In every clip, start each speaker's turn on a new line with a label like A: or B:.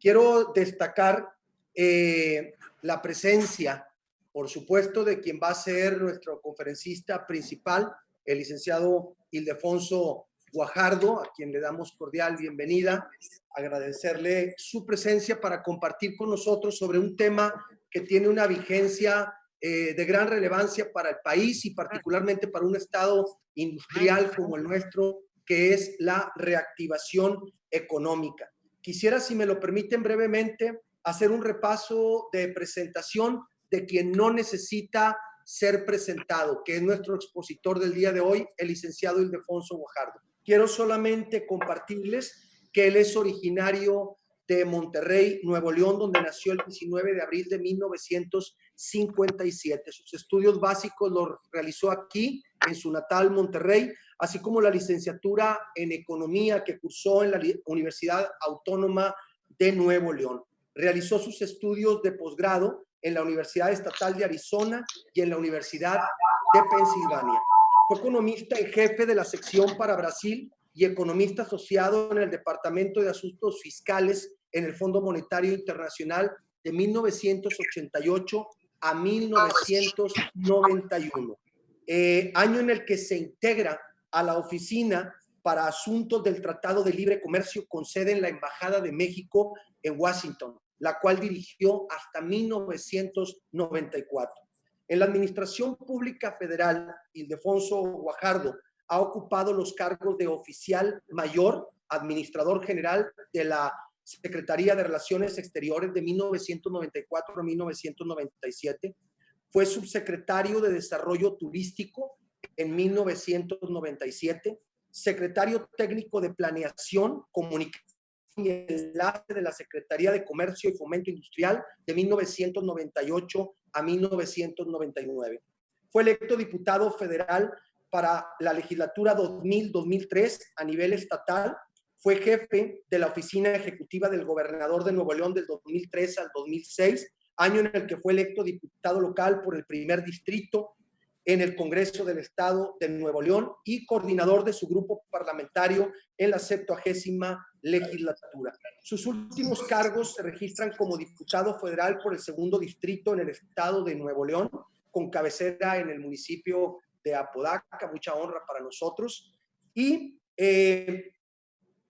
A: Quiero destacar la presencia, por supuesto, de quien va a ser nuestro conferencista principal, el licenciado Ildefonso Guajardo, a quien le damos cordial bienvenida, agradecerle su presencia para compartir con nosotros sobre un tema que tiene una vigencia de gran relevancia para el país y particularmente para un estado industrial como el nuestro, que es la reactivación económica. Quisiera, si me lo permiten brevemente, hacer un repaso de presentación de quien no necesita ser presentado, que es nuestro expositor del día de hoy, el licenciado Ildefonso Guajardo. Quiero solamente compartirles que él es originario de Monterrey, Nuevo León, donde nació el 19 de abril de 1957. Sus estudios básicos los realizó aquí, en su natal Monterrey, así como la licenciatura en Economía que cursó en la Universidad Autónoma de Nuevo León. Realizó sus estudios de posgrado en la Universidad Estatal de Arizona y en la Universidad de Pensilvania. Fue economista en jefe de la sección para Brasil y economista asociado en el Departamento de Asuntos Fiscales en el Fondo Monetario Internacional de 1988 a 1991. Año en el que se integra a la Oficina para Asuntos del Tratado de Libre Comercio con sede en la Embajada de México en Washington, la cual dirigió hasta 1994. En la Administración Pública Federal, Ildefonso Guajardo ha ocupado los cargos de oficial mayor, administrador general de la Secretaría de Relaciones Exteriores de 1994 a 1997. Fue subsecretario de Desarrollo Turístico en 1997, secretario técnico de Planeación, Comunicación y Enlace de la Secretaría de Comercio y Fomento Industrial de 1998 a 1999. Fue electo diputado federal para la legislatura 2000-2003 a nivel estatal. Fue jefe de la Oficina Ejecutiva del Gobernador de Nuevo León del 2003 al 2006, año en el que fue electo diputado local por el primer distrito en el Congreso del Estado de Nuevo León y coordinador de su grupo parlamentario en la 70ª legislatura. Sus últimos cargos se registran como diputado federal por el segundo distrito en el Estado de Nuevo León, con cabecera en el municipio de Apodaca, mucha honra para nosotros, y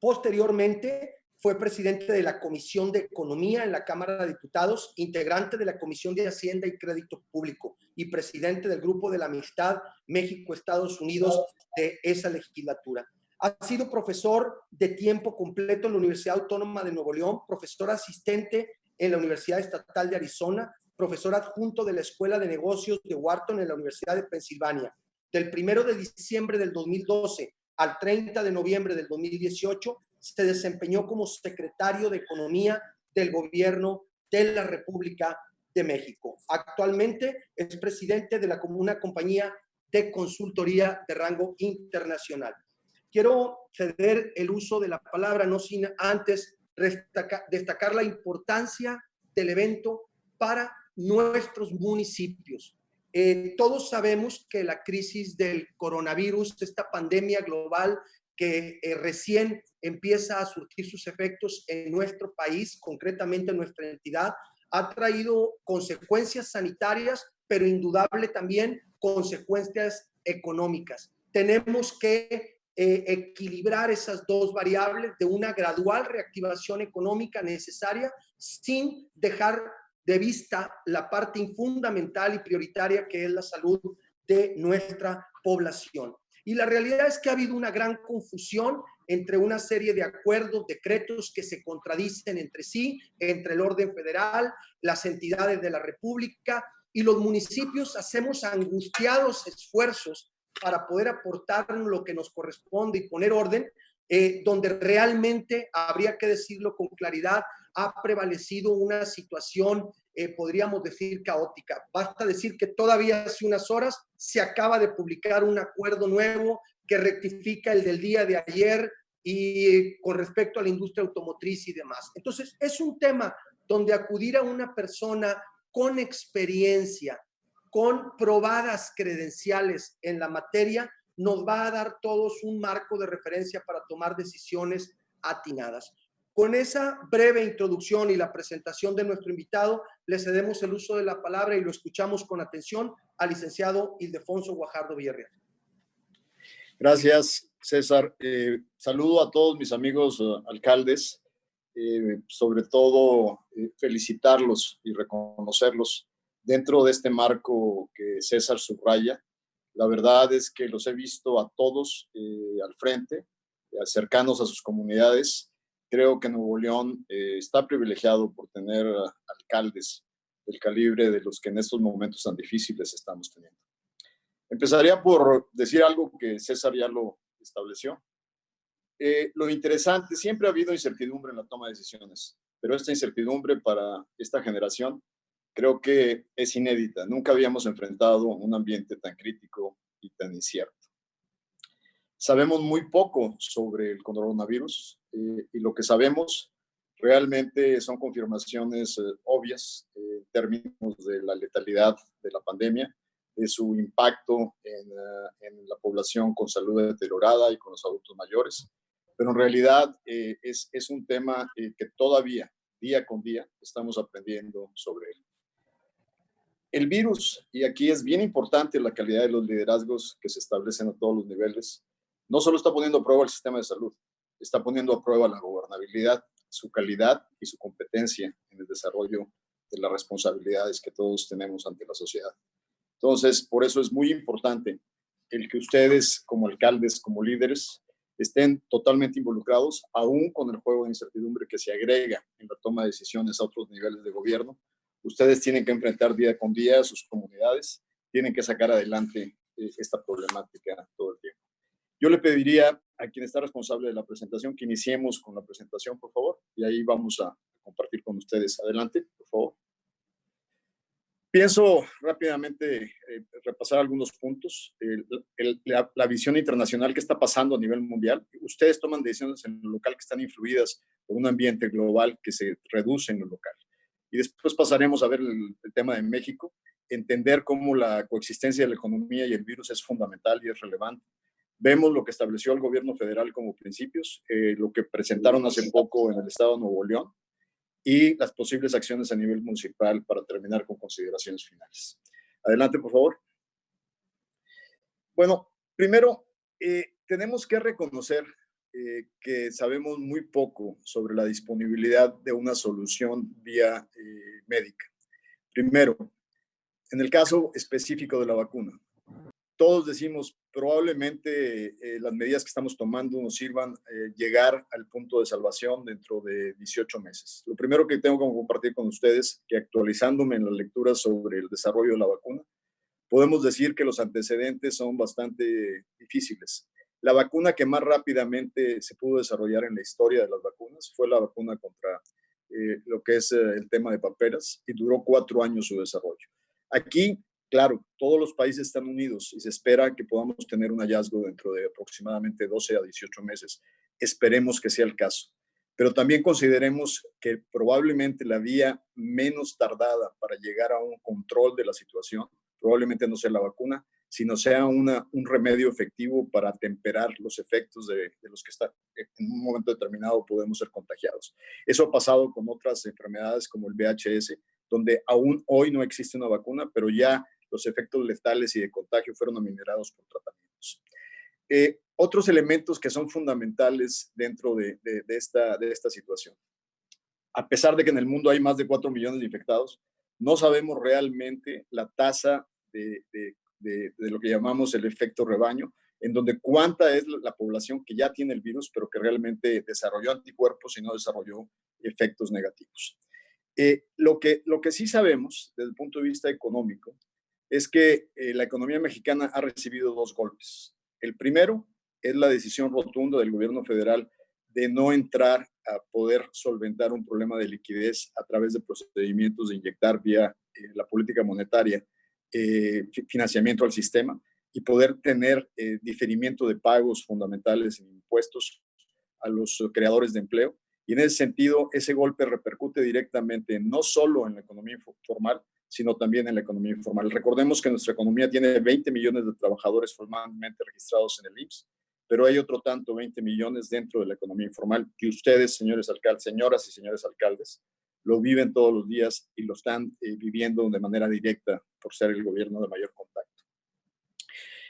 A: posteriormente fue presidente de la Comisión de Economía en la Cámara de Diputados, integrante de la Comisión de Hacienda y Crédito Público y presidente del Grupo de la Amistad México-Estados Unidos de esa legislatura. Ha sido profesor de tiempo completo en la Universidad Autónoma de Nuevo León, profesor asistente en la Universidad Estatal de Arizona, profesor adjunto de la Escuela de Negocios de Wharton en la Universidad de Pensilvania. Del 1 de diciembre del 2012 al 30 de noviembre del 2018, se desempeñó como secretario de Economía del Gobierno de la República de México. Actualmente es presidente de una compañía de consultoría de rango internacional. Quiero ceder el uso de la palabra, no sin antes destacar la importancia del evento para nuestros municipios. Todos sabemos que la crisis del coronavirus, esta pandemia global que recién empieza a surtir sus efectos en nuestro país, concretamente en nuestra entidad, ha traído consecuencias sanitarias, pero indudable también consecuencias económicas. Tenemos que equilibrar esas dos variables de una gradual reactivación económica necesaria sin dejar de vista la parte fundamental y prioritaria que es la salud de nuestra población. Y la realidad es que ha habido una gran confusión entre una serie de acuerdos, decretos que se contradicen entre sí, entre el orden federal, las entidades de la República y los municipios. Hacemos angustiados esfuerzos para poder aportar lo que nos corresponde y poner orden, donde realmente, habría que decirlo con claridad, ha prevalecido una situación, podríamos decir, caótica. Basta decir que todavía hace unas horas se acaba de publicar un acuerdo nuevo que rectifica el del día de ayer y con respecto a la industria automotriz y demás. Entonces, es un tema donde acudir a una persona con experiencia, con probadas credenciales en la materia, nos va a dar todos un marco de referencia para tomar decisiones atinadas. Con esa breve introducción y la presentación de nuestro invitado, le cedemos el uso de la palabra y lo escuchamos con atención al licenciado Ildefonso Guajardo Villarreal.
B: Gracias, César. Saludo a todos mis amigos alcaldes, sobre todo felicitarlos y reconocerlos dentro de este marco que César subraya. La verdad es que los he visto a todos al frente, cercanos a sus comunidades. Creo que Nuevo León está privilegiado por tener alcaldes del calibre de los que en estos momentos tan difíciles estamos teniendo. Empezaría por decir algo que César ya lo estableció. Lo interesante, siempre ha habido incertidumbre en la toma de decisiones, pero esta incertidumbre para esta generación creo que es inédita. Nunca habíamos enfrentado un ambiente tan crítico y tan incierto. Sabemos muy poco sobre el coronavirus y lo que sabemos realmente son confirmaciones obvias en términos de la letalidad de la pandemia, de su impacto en la población con salud deteriorada y con los adultos mayores. Pero en realidad es un tema que todavía, día con día, estamos aprendiendo sobre él. El virus, y aquí es bien importante la calidad de los liderazgos que se establecen a todos los niveles, no solo está poniendo a prueba el sistema de salud, está poniendo a prueba la gobernabilidad, su calidad y su competencia en el desarrollo de las responsabilidades que todos tenemos ante la sociedad. Entonces, por eso es muy importante el que ustedes, como alcaldes, como líderes, estén totalmente involucrados, aún con el juego de incertidumbre que se agrega en la toma de decisiones a otros niveles de gobierno. Ustedes tienen que enfrentar día con día a sus comunidades, tienen que sacar adelante esta problemática todo el tiempo. Yo le pediría a quien está responsable de la presentación que iniciemos con la presentación, por favor, y ahí vamos a compartir con ustedes. Adelante, por favor. Pienso rápidamente repasar algunos puntos. La visión internacional que está pasando a nivel mundial. Ustedes toman decisiones en lo local que están influidas por un ambiente global que se reduce en lo local. Y después pasaremos a ver el tema de México, entender cómo la coexistencia de la economía y el virus es fundamental y es relevante. Vemos lo que estableció el gobierno federal como principios, lo que presentaron hace poco en el estado de Nuevo León, y las posibles acciones a nivel municipal para terminar con consideraciones finales. Adelante, por favor. Bueno, primero, tenemos que reconocer que sabemos muy poco sobre la disponibilidad de una solución vía médica. Primero, en el caso específico de la vacuna, todos decimos probablemente las medidas que estamos tomando nos sirvan llegar al punto de salvación dentro de 18 meses. Lo primero que tengo que compartir con ustedes, que actualizándome en las lecturas sobre el desarrollo de la vacuna, podemos decir que los antecedentes son bastante difíciles. La vacuna que más rápidamente se pudo desarrollar en la historia de las vacunas fue la vacuna contra lo que es el tema de paperas y duró 4 años su desarrollo. Aquí, claro, todos los países están unidos y se espera que podamos tener un hallazgo dentro de aproximadamente 12 a 18 meses. Esperemos que sea el caso. Pero también consideremos que probablemente la vía menos tardada para llegar a un control de la situación probablemente no sea la vacuna, sino sea un remedio efectivo para temperar los efectos de los que en un momento determinado podemos ser contagiados. Eso ha pasado con otras enfermedades como el VIH, donde aún hoy no existe una vacuna, pero ya los efectos letales y de contagio fueron aminorados por tratamientos. Otros elementos que son fundamentales dentro de esta situación. A pesar de que en el mundo hay más de 4 millones de infectados, no sabemos realmente la tasa de lo que llamamos el efecto rebaño, en donde cuánta es la población que ya tiene el virus, pero que realmente desarrolló anticuerpos y no desarrolló efectos negativos. Lo que sí sabemos desde el punto de vista económico es que la economía mexicana ha recibido 2 golpes. El primero es la decisión rotunda del gobierno federal de no entrar a poder solventar un problema de liquidez a través de procedimientos de inyectar vía la política monetaria financiamiento al sistema y poder tener diferimiento de pagos fundamentales en impuestos a los creadores de empleo. Y en ese sentido, ese golpe repercute directamente no solo en la economía formal, sino también en la economía informal. Recordemos que nuestra economía tiene 20 millones de trabajadores formalmente registrados en el IMSS pero hay otro tanto, 20 millones dentro de la economía informal, que ustedes, señores alcaldes, señoras y señores alcaldes, lo viven todos los días y lo están viviendo de manera directa por ser el gobierno de mayor contacto.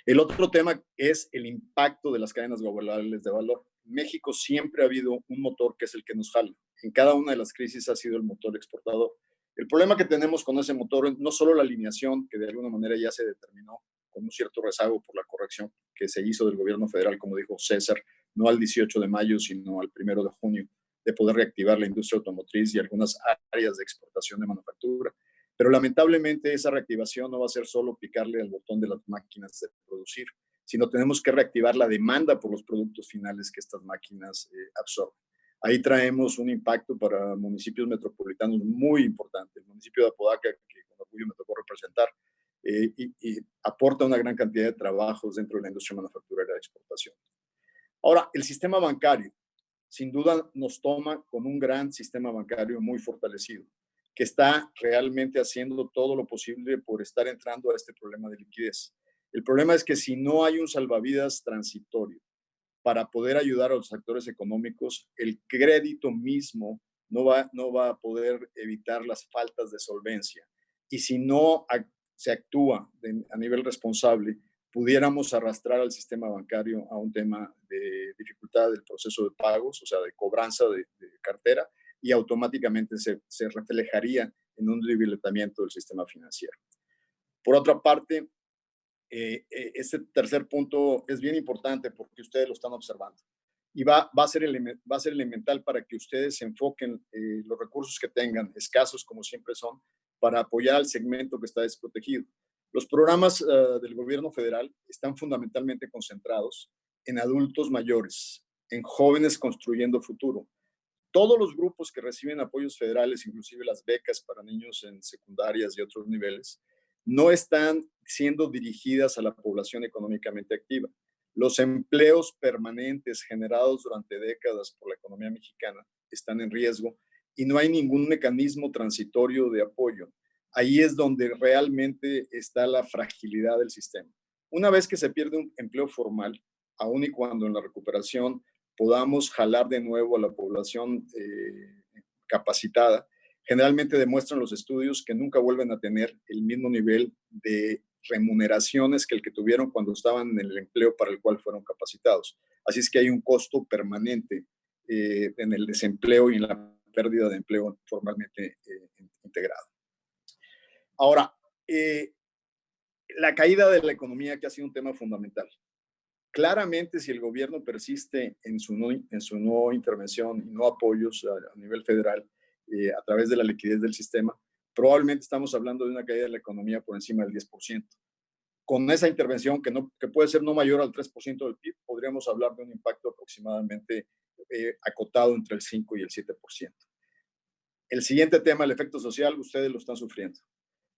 B: El otro tema es el impacto de las cadenas globales de valor. México siempre ha habido un motor que es el que nos jala. En cada una de las crisis ha sido el motor exportador. El problema que tenemos con ese motor es no solo la alineación, que de alguna manera ya se determinó con un cierto rezago por la corrección que se hizo del gobierno federal, como dijo César, no al 18 de mayo, sino al 1 de junio, de poder reactivar la industria automotriz y algunas áreas de exportación de manufactura. Pero lamentablemente esa reactivación no va a ser solo picarle al botón de las máquinas de producir, sino tenemos que reactivar la demanda por los productos finales que estas máquinas absorben. Ahí traemos un impacto para municipios metropolitanos muy importante. El municipio de Apodaca, que con orgullo me tocó representar, y aporta una gran cantidad de trabajos dentro de la industria manufacturera de exportación. Ahora, el sistema bancario, sin duda nos toma con un gran sistema bancario muy fortalecido, que está realmente haciendo todo lo posible por estar entrando a este problema de liquidez. El problema es que si no hay un salvavidas transitorio para poder ayudar a los actores económicos, el crédito mismo no va a poder evitar las faltas de solvencia. Y si no se actúa a nivel responsable, pudiéramos arrastrar al sistema bancario a un tema de dificultad del proceso de pagos, o sea, de cobranza de cartera, y automáticamente se reflejaría en un debilitamiento del sistema financiero. Por otra parte, este tercer punto es bien importante porque ustedes lo están observando y va a ser elemental para que ustedes se enfoquen los recursos que tengan, escasos como siempre son, para apoyar al segmento que está desprotegido. Los programas del gobierno federal están fundamentalmente concentrados en adultos mayores, en jóvenes construyendo futuro. Todos los grupos que reciben apoyos federales, inclusive las becas para niños en secundarias y otros niveles, no están siendo dirigidas a la población económicamente activa. Los empleos permanentes generados durante décadas por la economía mexicana están en riesgo y no hay ningún mecanismo transitorio de apoyo. Ahí es donde realmente está la fragilidad del sistema. Una vez que se pierde un empleo formal, aun y cuando en la recuperación podamos jalar de nuevo a la población capacitada, generalmente demuestran los estudios que nunca vuelven a tener el mismo nivel de remuneraciones que el que tuvieron cuando estaban en el empleo para el cual fueron capacitados. Así es que hay un costo permanente en el desempleo y en la pérdida de empleo formalmente integrado. Ahora, la caída de la economía, que ha sido un tema fundamental. Claramente, si el gobierno persiste en su no intervención y no apoyos a nivel federal a través de la liquidez del sistema, probablemente estamos hablando de una caída de la economía por encima del 10%. Con esa intervención, que puede ser no mayor al 3% del PIB, podríamos hablar de un impacto aproximadamente acotado entre el 5 y el 7%. El siguiente tema, el efecto social, ustedes lo están sufriendo.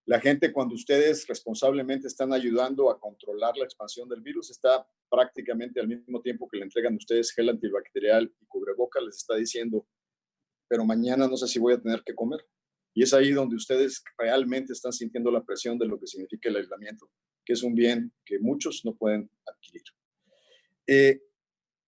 B: La gente, cuando ustedes responsablemente están ayudando a controlar la expansión del virus, está prácticamente al mismo tiempo que le entregan a ustedes gel antibacterial y cubrebocas, les está diciendo, pero mañana no sé si voy a tener que comer. Y es ahí donde ustedes realmente están sintiendo la presión de lo que significa el aislamiento, que es un bien que muchos no pueden adquirir.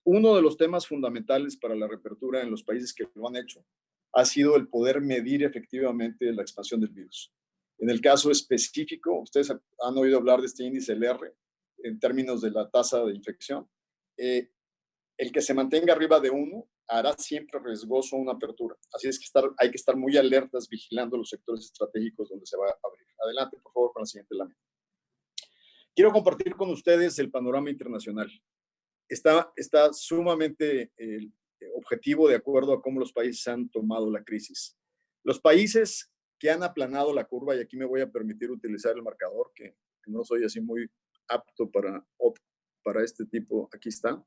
B: Uno de los temas fundamentales para la reapertura en los países que lo han hecho ha sido el poder medir efectivamente la expansión del virus. En el caso específico, ustedes han oído hablar de este índice LR en términos de la tasa de infección. El que se mantenga arriba de 1 hará siempre riesgoso una apertura. Así es que hay que estar muy alertas vigilando los sectores estratégicos donde se va a abrir. Adelante, por favor, con la siguiente lámina. Quiero compartir con ustedes el panorama internacional. Está sumamente objetivo de acuerdo a cómo los países han tomado la crisis. Los países que han aplanado la curva, y aquí me voy a permitir utilizar el marcador, que no soy así muy apto para este tipo, aquí está.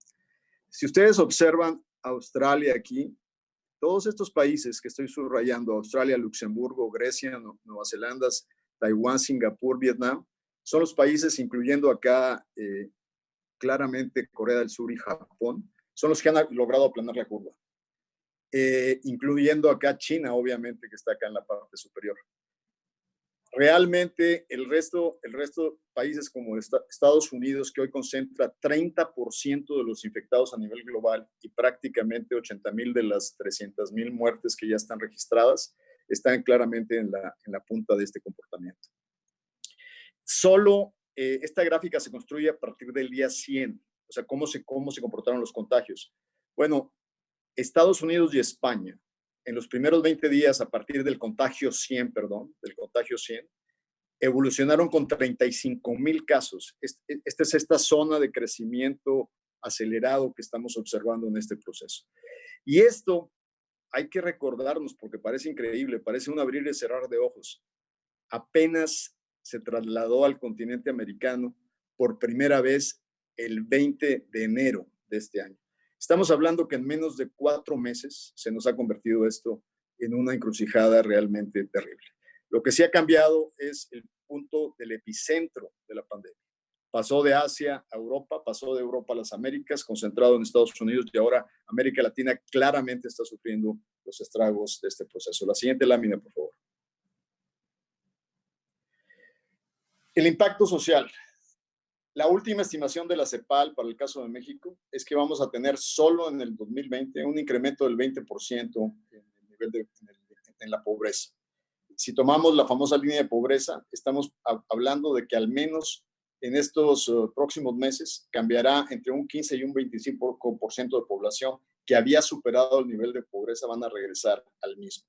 B: Si ustedes observan Australia aquí, todos estos países que estoy subrayando, Australia, Luxemburgo, Grecia, Nueva Zelanda, Taiwán, Singapur, Vietnam, son los países, incluyendo acá claramente Corea del Sur y Japón, son los que han logrado aplanar la curva. Incluyendo acá China, obviamente, que está acá en la parte superior. Realmente el resto de países como Estados Unidos, que hoy concentra 30% de los infectados a nivel global y prácticamente 80,000 de las 300,000 muertes que ya están registradas, están claramente en la punta de este comportamiento. Solo esta gráfica se construye a partir del día 100, o sea, cómo se comportaron los contagios. Bueno, Estados Unidos y España, en los primeros 20 días, a partir del contagio 100, evolucionaron con 35,000 casos. Esta es esta zona de crecimiento acelerado que estamos observando en este proceso. Y esto hay que recordarnos, porque parece increíble, parece un abrir y cerrar de ojos. Apenas se trasladó al continente americano por primera vez el 20 de enero de este año. Estamos hablando que en menos de 4 meses se nos ha convertido esto en una encrucijada realmente terrible. Lo que sí ha cambiado es el punto del epicentro de la pandemia. Pasó de Asia a Europa, pasó de Europa a las Américas, concentrado en Estados Unidos, y ahora América Latina claramente está sufriendo los estragos de este proceso. La siguiente lámina, por favor. El impacto social. La última estimación de la CEPAL para el caso de México es que vamos a tener solo en el 2020 un incremento del 20% en el nivel en la pobreza. Si tomamos la famosa línea de pobreza, estamos hablando de que al menos en estos próximos meses cambiará entre un 15 y un 25% de población que había superado el nivel de pobreza van a regresar al mismo.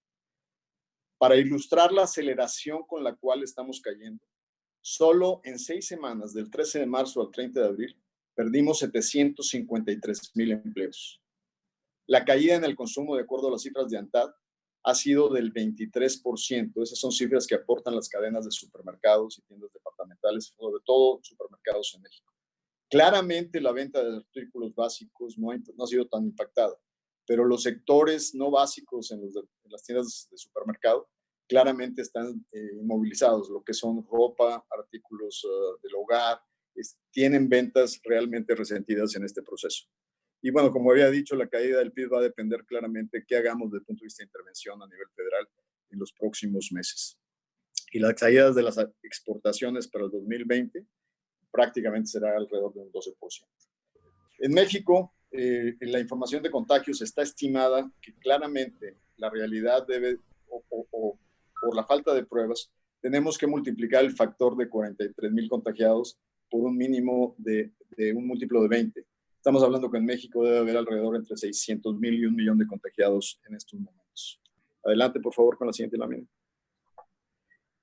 B: Para ilustrar la aceleración con la cual estamos cayendo, solo en 6 semanas, del 13 de marzo al 30 de abril, perdimos 753,000 empleos. La caída en el consumo, de acuerdo a las cifras de ANTAD, ha sido del 23%. Esas son cifras que aportan las cadenas de supermercados y tiendas departamentales, sobre todo supermercados en México. Claramente la venta de artículos básicos no ha sido tan impactada, pero los sectores no básicos en las tiendas de supermercado claramente están inmovilizados, lo que son ropa, artículos del hogar, tienen ventas realmente resentidas en este proceso. Y bueno, como había dicho, la caída del PIB va a depender claramente de qué hagamos desde el punto de vista de intervención a nivel federal en los próximos meses. Y las caídas de las exportaciones para el 2020 prácticamente será alrededor de un 12%. En México, la información de contagios está estimada que claramente la realidad debe, o por la falta de pruebas, tenemos que multiplicar el factor de 43,000 contagiados por un mínimo de un múltiplo de 20. Estamos hablando que en México debe haber alrededor entre 600,000 y 1,000,000 de contagiados en estos momentos. Adelante, por favor, con la siguiente lámina.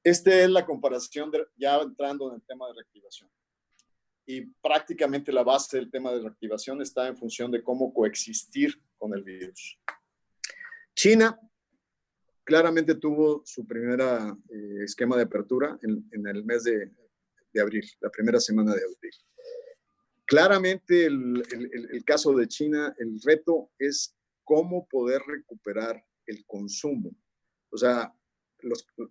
B: Esta es la comparación ya entrando en el tema de reactivación. Y prácticamente la base del tema de reactivación está en función de cómo coexistir con el virus. China claramente tuvo su primera esquema de apertura en el mes de abril, la primera semana de abril. Claramente el caso de China, el reto es cómo poder recuperar el consumo. O sea,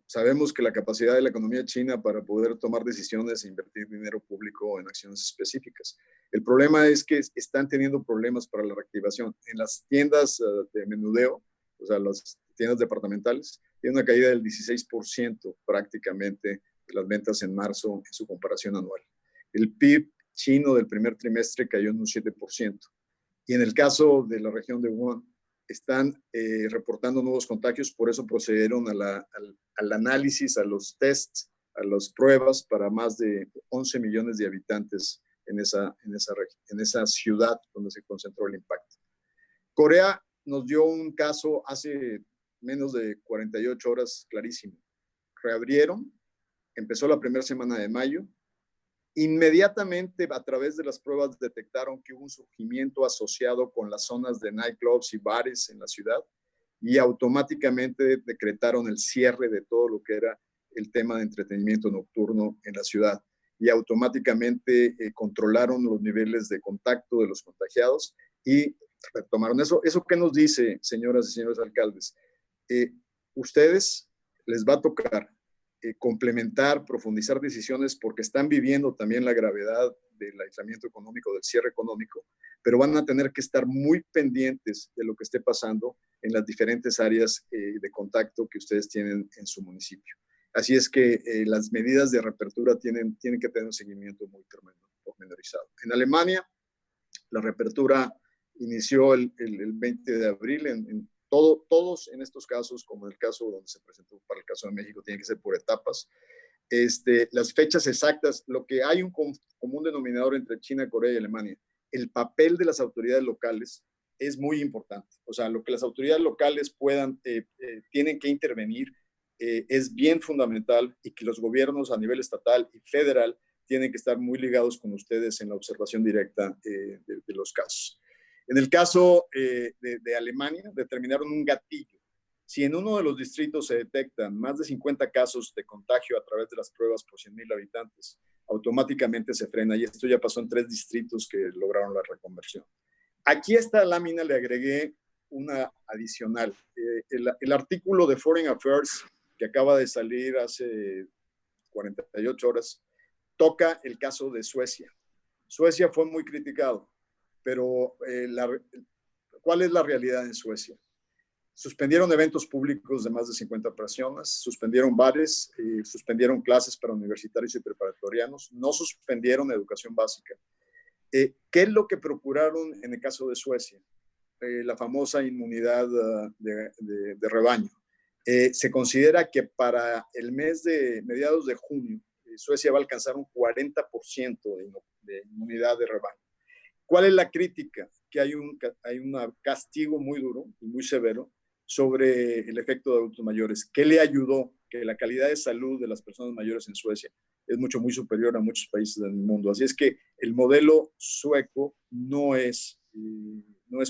B: sabemos que la capacidad de la economía china para poder tomar decisiones e invertir dinero público en acciones específicas. El problema es que están teniendo problemas para la reactivación. En las tiendas de menudeo, o sea, las tiendas departamentales, tiene una caída del 16% prácticamente de las ventas en marzo en su comparación anual. El PIB chino del primer trimestre cayó en un 7%. Y en el caso de la región de Wuhan, están reportando nuevos contagios, por eso procedieron al análisis, a los tests, a las pruebas para más de 11 millones de habitantes en esa ciudad donde se concentró el impacto. Corea nos dio un caso hace menos de 48 horas clarísimo. Reabrieron, empezó la primera semana de mayo. Inmediatamente, a través de las pruebas, detectaron que hubo un surgimiento asociado con las zonas de nightclubs y bares en la ciudad y automáticamente decretaron el cierre de todo lo que era el tema de entretenimiento nocturno en la ciudad y automáticamente controlaron los niveles de contacto de los contagiados y retomaron eso. ¿Eso qué nos dice, señoras y señores alcaldes? Ustedes les va a tocar complementar, profundizar decisiones porque están viviendo también la gravedad del aislamiento económico, del cierre económico, pero van a tener que estar muy pendientes de lo que esté pasando en las diferentes áreas de contacto que ustedes tienen en su municipio. Así es que las medidas de reapertura tienen que tener un seguimiento muy pormenorizado. En Alemania, la reapertura inició el 20 de abril. Todos en estos casos, como en el caso donde se presentó para el caso de México, tiene que ser por etapas. Las fechas exactas, lo que hay un común denominador entre China, Corea y Alemania, el papel de las autoridades locales es muy importante. O sea, lo que las autoridades locales tienen que intervenir es bien fundamental, y que los gobiernos a nivel estatal y federal tienen que estar muy ligados con ustedes en la observación directa de los casos. En el caso de Alemania, determinaron un gatillo. Si en uno de los distritos se detectan más de 50 casos de contagio a través de las pruebas por 100,000 habitantes, automáticamente se frena, y esto ya pasó en 3 distritos que lograron la reconversión. Aquí a esta lámina le agregué una adicional. El artículo de Foreign Affairs que acaba de salir hace 48 horas toca el caso de Suecia. Suecia fue muy criticado, pero ¿cuál es la realidad en Suecia? Suspendieron eventos públicos de más de 50 personas, suspendieron bares, suspendieron clases para universitarios y preparatorianos, no suspendieron educación básica. ¿Qué es lo que procuraron en el caso de Suecia? La famosa inmunidad de rebaño. Se considera que para el mes de mediados de junio, Suecia va a alcanzar un 40% de inmunidad de rebaño. ¿Cuál es la crítica? Que hay un castigo muy duro y muy severo sobre el efecto de adultos mayores. ¿Qué le ayudó? Que la calidad de salud de las personas mayores en Suecia es muy superior a muchos países del mundo. Así es que el modelo sueco no es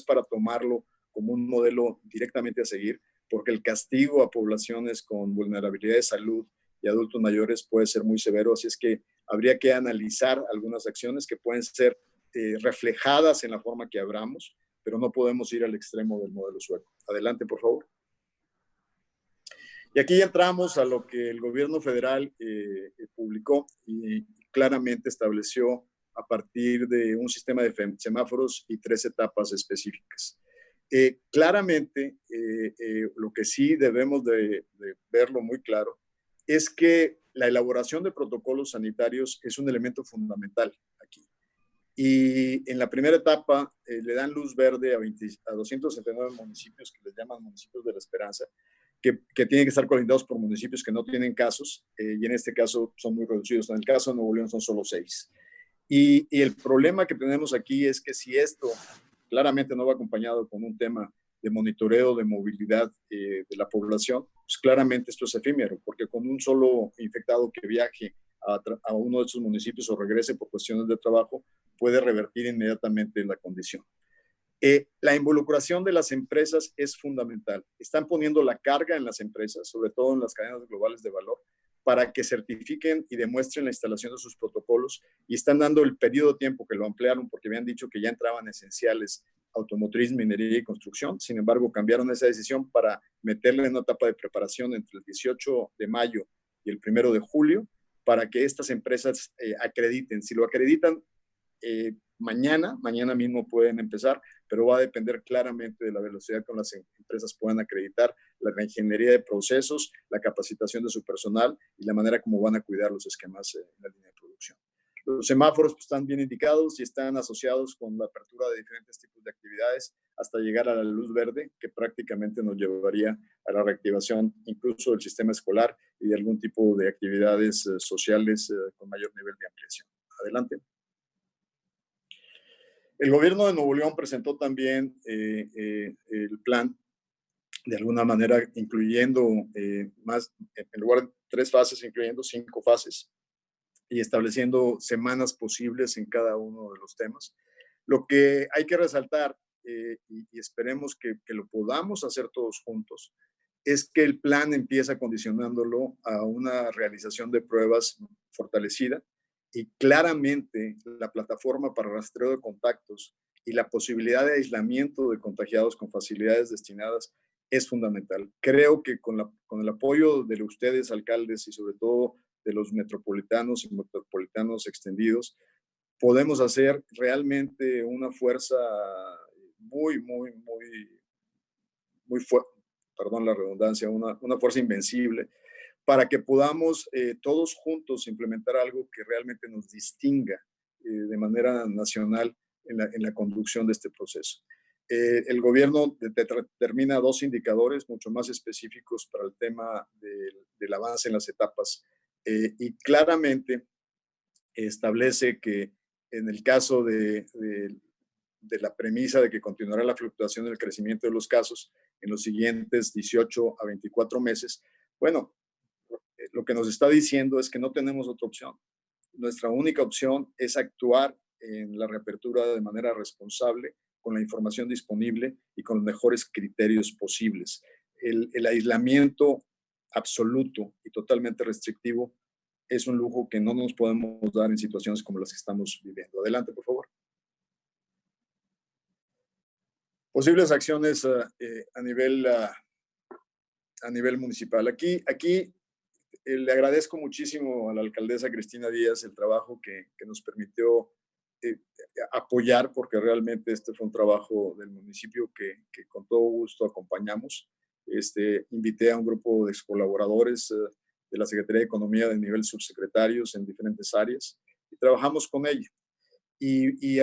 B: para tomarlo como un modelo directamente a seguir, porque el castigo a poblaciones con vulnerabilidad de salud y adultos mayores puede ser muy severo. Así es que habría que analizar algunas acciones que pueden ser reflejadas en la forma que abramos, pero no podemos ir al extremo del modelo sueco. Adelante, por favor. Y aquí ya entramos a lo que el gobierno federal publicó y claramente estableció a partir de un sistema de semáforos y 3 etapas específicas. Claramente, lo que sí debemos de verlo muy claro es que la elaboración de protocolos sanitarios es un elemento fundamental aquí. Y en la primera etapa le dan luz verde a 279 municipios que les llaman municipios de la esperanza, que tienen que estar colindados por municipios que no tienen casos, y en este caso son muy reducidos. En el caso de Nuevo León son solo 6. Y el problema que tenemos aquí es que si esto claramente no va acompañado con un tema de monitoreo de movilidad de la población, pues claramente esto es efímero, porque con un solo infectado que viaje a uno de esos municipios o regrese por cuestiones de trabajo, puede revertir inmediatamente la condición. La involucración de las empresas es fundamental. Están poniendo la carga en las empresas, sobre todo en las cadenas globales de valor, para que certifiquen y demuestren la instalación de sus protocolos, y están dando el periodo de tiempo que lo ampliaron porque habían dicho que ya entraban esenciales automotriz, minería y construcción. Sin embargo, cambiaron esa decisión para meterle en una etapa de preparación entre el 18 de mayo y el 1 de julio para que estas empresas acrediten. Si lo acreditan mañana mismo pueden empezar, pero va a depender claramente de la velocidad con las empresas puedan acreditar la ingeniería de procesos, la capacitación de su personal y la manera como van a cuidar los esquemas en la línea de producción. Los semáforos pues, están bien indicados y están asociados con la apertura de diferentes tipos de actividades hasta llegar a la luz verde, que prácticamente nos llevaría a la reactivación incluso del sistema escolar y de algún tipo de actividades sociales con mayor nivel de ampliación. Adelante. El gobierno de Nuevo León presentó también el plan, de alguna manera incluyendo más, en lugar de 3 fases, incluyendo 5 fases y estableciendo semanas posibles en cada uno de los temas. Lo que hay que resaltar, y esperemos que lo podamos hacer todos juntos, es que el plan empieza condicionándolo a una realización de pruebas fortalecida, y claramente la plataforma para rastreo de contactos y la posibilidad de aislamiento de contagiados con facilidades destinadas es fundamental. Creo que con el apoyo de ustedes, alcaldes, y sobre todo de los metropolitanos y metropolitanos extendidos, podemos hacer realmente una fuerza muy fuerte, perdón la redundancia, una fuerza invencible, para que podamos todos juntos implementar algo que realmente nos distinga de manera nacional en la conducción de este proceso. El gobierno determina 2 indicadores mucho más específicos para el tema del avance en las etapas y claramente establece que en el caso de la premisa de que continuará la fluctuación del crecimiento de los casos en los siguientes 18 a 24 meses, bueno, lo que nos está diciendo es que no tenemos otra opción. Nuestra única opción es actuar en la reapertura de manera responsable, con la información disponible y con los mejores criterios posibles. El aislamiento absoluto y totalmente restrictivo es un lujo que no nos podemos dar en situaciones como las que estamos viviendo. Adelante, por favor. Posibles acciones a nivel municipal. Aquí le agradezco muchísimo a la alcaldesa Cristina Díaz el trabajo que nos permitió apoyar, porque realmente este fue un trabajo del municipio que con todo gusto acompañamos. Invité a un grupo de colaboradores de la Secretaría de Economía de nivel subsecretarios en diferentes áreas y trabajamos con ella. Y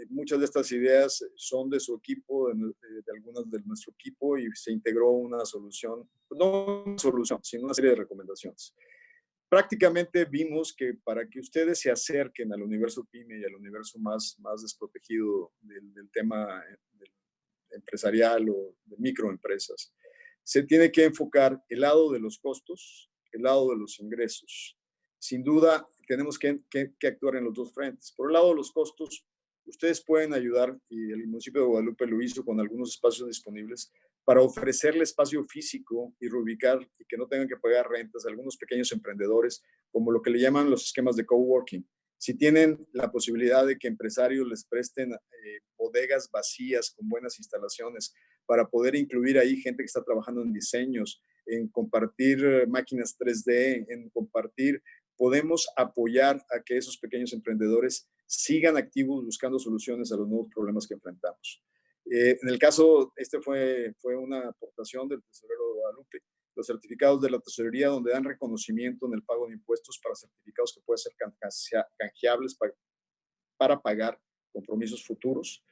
B: muchas de estas ideas son de su equipo, de algunas de nuestro equipo, y se integró una solución, no una solución, sino una serie de recomendaciones. Prácticamente vimos que para que ustedes se acerquen al universo PYME y al universo más desprotegido del tema empresarial o de microempresas, se tiene que enfocar el lado de los costos, el lado de los ingresos. Sin duda, tenemos que actuar en los 2 frentes. Por el lado de los costos, ustedes pueden ayudar, y el municipio de Guadalupe lo hizo con algunos espacios disponibles, para ofrecerle espacio físico y reubicar y que no tengan que pagar rentas a algunos pequeños emprendedores, como lo que le llaman los esquemas de coworking. Si tienen la posibilidad de que empresarios les presten bodegas vacías con buenas instalaciones para poder incluir ahí gente que está trabajando en diseños, en compartir máquinas 3D, en compartir, podemos apoyar a que esos pequeños emprendedores sigan activos buscando soluciones a los nuevos problemas que enfrentamos. En el caso, fue una aportación del tesorero de Guadalupe, los certificados de la tesorería donde dan reconocimiento en el pago de impuestos para certificados que pueden ser canjeables para pagar compromisos futuros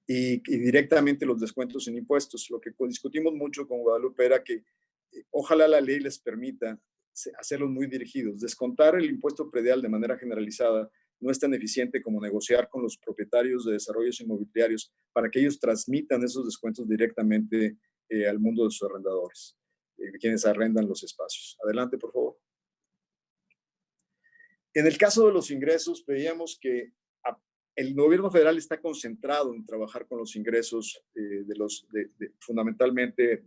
B: y directamente los descuentos en impuestos. Lo que discutimos mucho con Guadalupe era que ojalá la ley les permita hacerlos muy dirigidos. Descontar el impuesto predial de manera generalizada no es tan eficiente como negociar con los propietarios de desarrollos inmobiliarios para que ellos transmitan esos descuentos directamente al mundo de sus arrendadores, quienes arrendan los espacios. Adelante, por favor. En el caso de los ingresos, veíamos que el gobierno federal está concentrado en trabajar con los ingresos fundamentalmente,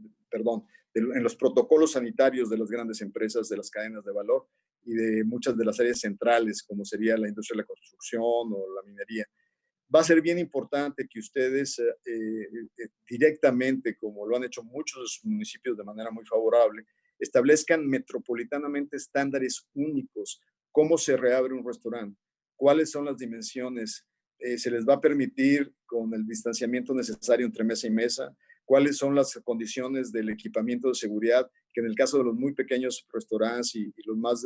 B: en los protocolos sanitarios de las grandes empresas, de las cadenas de valor y de muchas de las áreas centrales, como sería la industria de la construcción o la minería. Va a ser bien importante que ustedes directamente, como lo han hecho muchos de sus municipios de manera muy favorable, establezcan metropolitanamente estándares únicos. ¿Cómo se reabre un restaurante? ¿Cuáles son las dimensiones? ¿Se les va a permitir con el distanciamiento necesario entre mesa y mesa? ¿Cuáles son las condiciones del equipamiento de seguridad? Que en el caso de los muy pequeños restaurantes y los más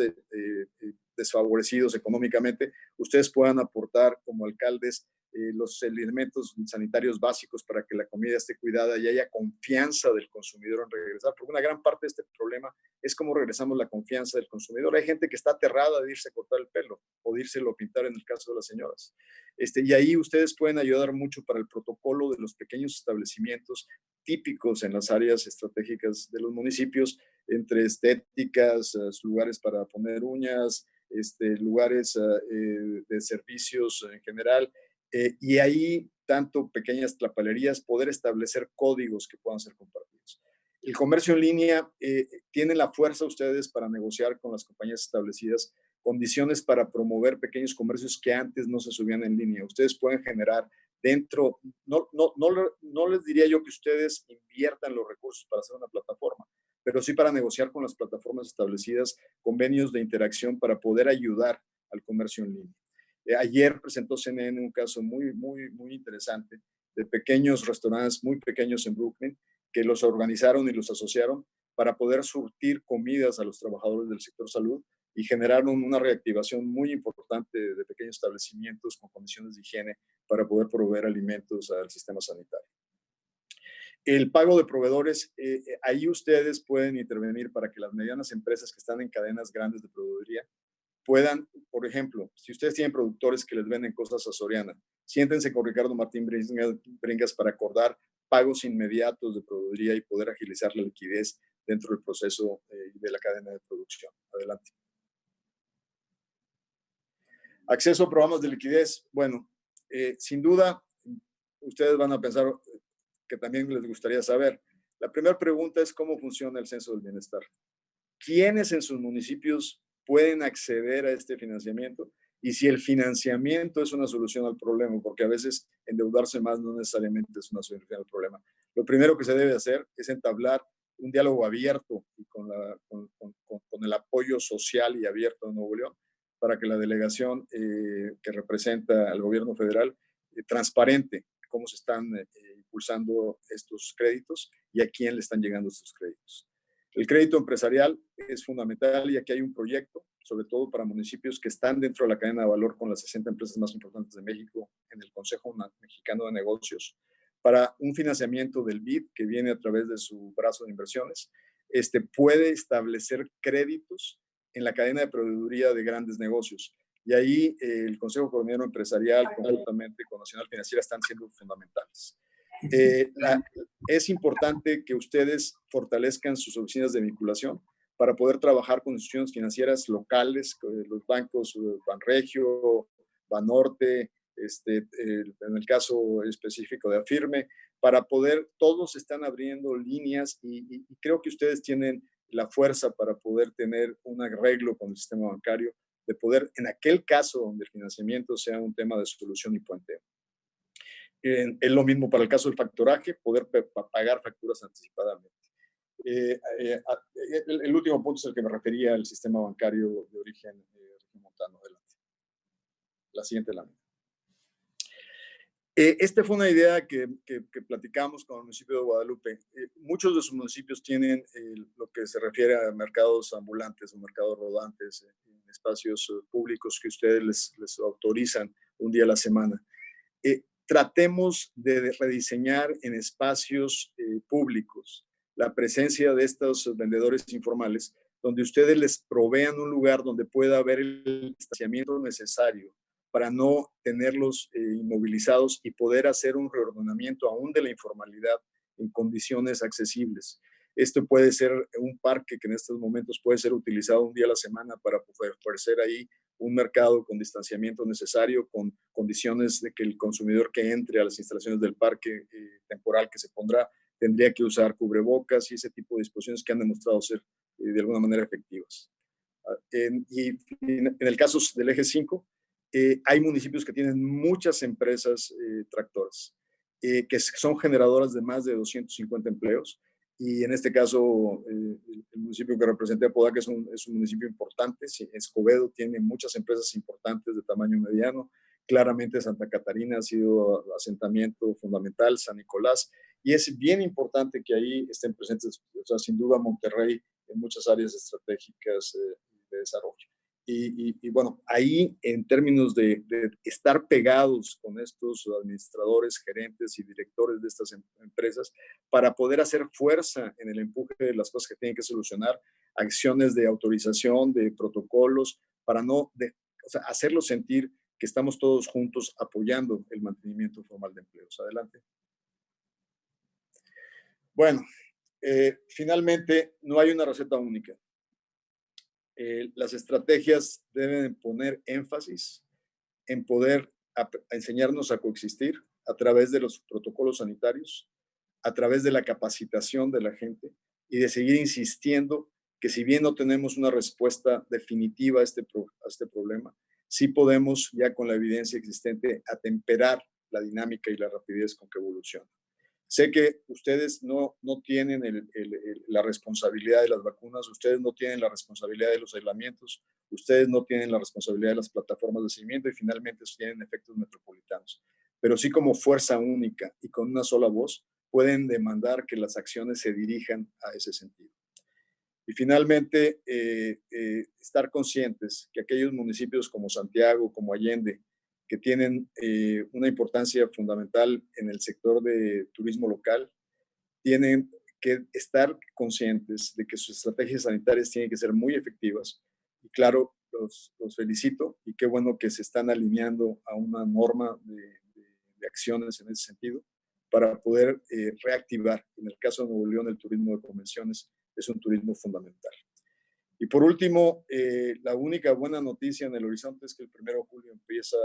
B: desfavorecidos económicamente, ustedes puedan aportar como alcaldes los elementos sanitarios básicos para que la comida esté cuidada y haya confianza del consumidor en regresar, porque una gran parte de este problema es cómo regresamos la confianza del consumidor. Hay gente que está aterrada de irse a cortar el pelo o de írselo a pintar en el caso de las señoras. Y ahí ustedes pueden ayudar mucho para el protocolo de los pequeños establecimientos típicos en las áreas estratégicas de los municipios, entre estéticas, lugares para poner uñas, lugares de servicios en general, y ahí tanto pequeñas tlapalerías, poder establecer códigos que puedan ser compartidos. El comercio en línea tiene la fuerza ustedes para negociar con las compañías establecidas condiciones para promover pequeños comercios que antes no se subían en línea. Ustedes pueden generar dentro, no les diría yo que ustedes inviertan los recursos para hacer una plataforma, pero sí para negociar con las plataformas establecidas convenios de interacción para poder ayudar al comercio en línea. Ayer presentó CNN un caso muy interesante de pequeños restaurantes muy pequeños en Brooklyn que los organizaron y los asociaron para poder surtir comidas a los trabajadores del sector salud y generar una reactivación muy importante de pequeños establecimientos con condiciones de higiene para poder proveer alimentos al sistema sanitario. El pago de proveedores, ahí ustedes pueden intervenir para que las medianas empresas que están en cadenas grandes de proveeduría puedan, por ejemplo, si ustedes tienen productores que les venden cosas a Soriana, siéntense con Ricardo Martín Bringas para acordar pagos inmediatos de proveeduría y poder agilizar la liquidez dentro del proceso de la cadena de producción. Adelante. Acceso a programas de liquidez. Bueno, sin duda, ustedes van a pensar que también les gustaría saber. La primera pregunta es cómo funciona el Censo del Bienestar. ¿Quiénes en sus municipios pueden acceder a este financiamiento? Y si el financiamiento es una solución al problema, porque a veces endeudarse más no necesariamente es una solución al problema. Lo primero que se debe hacer es entablar un diálogo abierto y con el apoyo social y abierto de Nuevo León para que la delegación que representa al gobierno federal transparente cómo se están impulsando estos créditos y a quién le están llegando estos créditos. El crédito empresarial es fundamental y aquí hay un proyecto, sobre todo para municipios que están dentro de la cadena de valor con las 60 empresas más importantes de México en el Consejo Mexicano de Negocios, para un financiamiento del BID que viene a través de su brazo de inversiones. Puede establecer créditos en la cadena de proveeduría de grandes negocios. Y ahí el Consejo Coordinador Empresarial, conjuntamente con Nacional Financiera, están siendo fundamentales. Es importante que ustedes fortalezcan sus oficinas de vinculación para poder trabajar con instituciones financieras locales, los bancos Banregio, Banorte, en el caso específico de Afirme, para poder, todos están abriendo líneas y creo que ustedes tienen la fuerza para poder tener un arreglo con el sistema bancario, de poder, en aquel caso donde el financiamiento sea un tema de solución y puenteo. Es lo mismo para el caso del factoraje, poder pagar facturas anticipadamente. El último punto es el que me refería al sistema bancario de origen montano. Adelante. La siguiente lámina. Esta fue una idea que platicamos con el municipio de Guadalupe. Muchos de sus municipios tienen lo que se refiere a mercados ambulantes o mercados rodantes en espacios públicos que ustedes les autorizan un día a la semana. Tratemos de rediseñar en espacios públicos la presencia de estos vendedores informales, donde ustedes les provean un lugar donde pueda haber el estacionamiento necesario para no tenerlos inmovilizados y poder hacer un reordenamiento aún de la informalidad en condiciones accesibles. Esto puede ser un parque que en estos momentos puede ser utilizado un día a la semana para poder ofrecer ahí un mercado con distanciamiento necesario, con condiciones de que el consumidor que entre a las instalaciones del parque temporal que se pondrá tendría que usar cubrebocas y ese tipo de disposiciones que han demostrado ser de alguna manera efectivas. Y en el caso del eje 5, hay municipios que tienen muchas empresas tractoras, que son generadoras de más de 250 empleos. Y en este caso, el municipio que representé, Apodaca, es un municipio importante. Escobedo tiene muchas empresas importantes de tamaño mediano. Claramente Santa Catarina ha sido asentamiento fundamental, San Nicolás. Y es bien importante que ahí estén presentes, o sea, sin duda Monterrey en muchas áreas estratégicas de desarrollo. Y bueno, ahí en términos de estar pegados con estos administradores, gerentes y directores de estas empresas para poder hacer fuerza en el empuje de las cosas que tienen que solucionar, acciones de autorización, de protocolos, para no hacerlos sentir que estamos todos juntos apoyando el mantenimiento formal de empleos. Adelante. Bueno, finalmente no hay una receta única. Las estrategias deben poner énfasis en poder enseñarnos a coexistir a través de los protocolos sanitarios, a través de la capacitación de la gente y de seguir insistiendo que si bien no tenemos una respuesta definitiva a este problema, sí podemos, ya con la evidencia existente, atemperar la dinámica y la rapidez con que evoluciona. Sé que ustedes no tienen la responsabilidad de las vacunas, ustedes no tienen la responsabilidad de los aislamientos, ustedes no tienen la responsabilidad de las plataformas de seguimiento y finalmente tienen efectos metropolitanos. Pero sí como fuerza única y con una sola voz pueden demandar que las acciones se dirijan a ese sentido. Y finalmente, estar conscientes que aquellos municipios como Santiago, como Allende, que tienen una importancia fundamental en el sector de turismo local, tienen que estar conscientes de que sus estrategias sanitarias tienen que ser muy efectivas. Y claro, los felicito y qué bueno que se están alineando a una norma de acciones en ese sentido para poder reactivar. En el caso de Nuevo León, el turismo de convenciones es un turismo fundamental. Y por último, la única buena noticia en el horizonte es que el 1 de julio empieza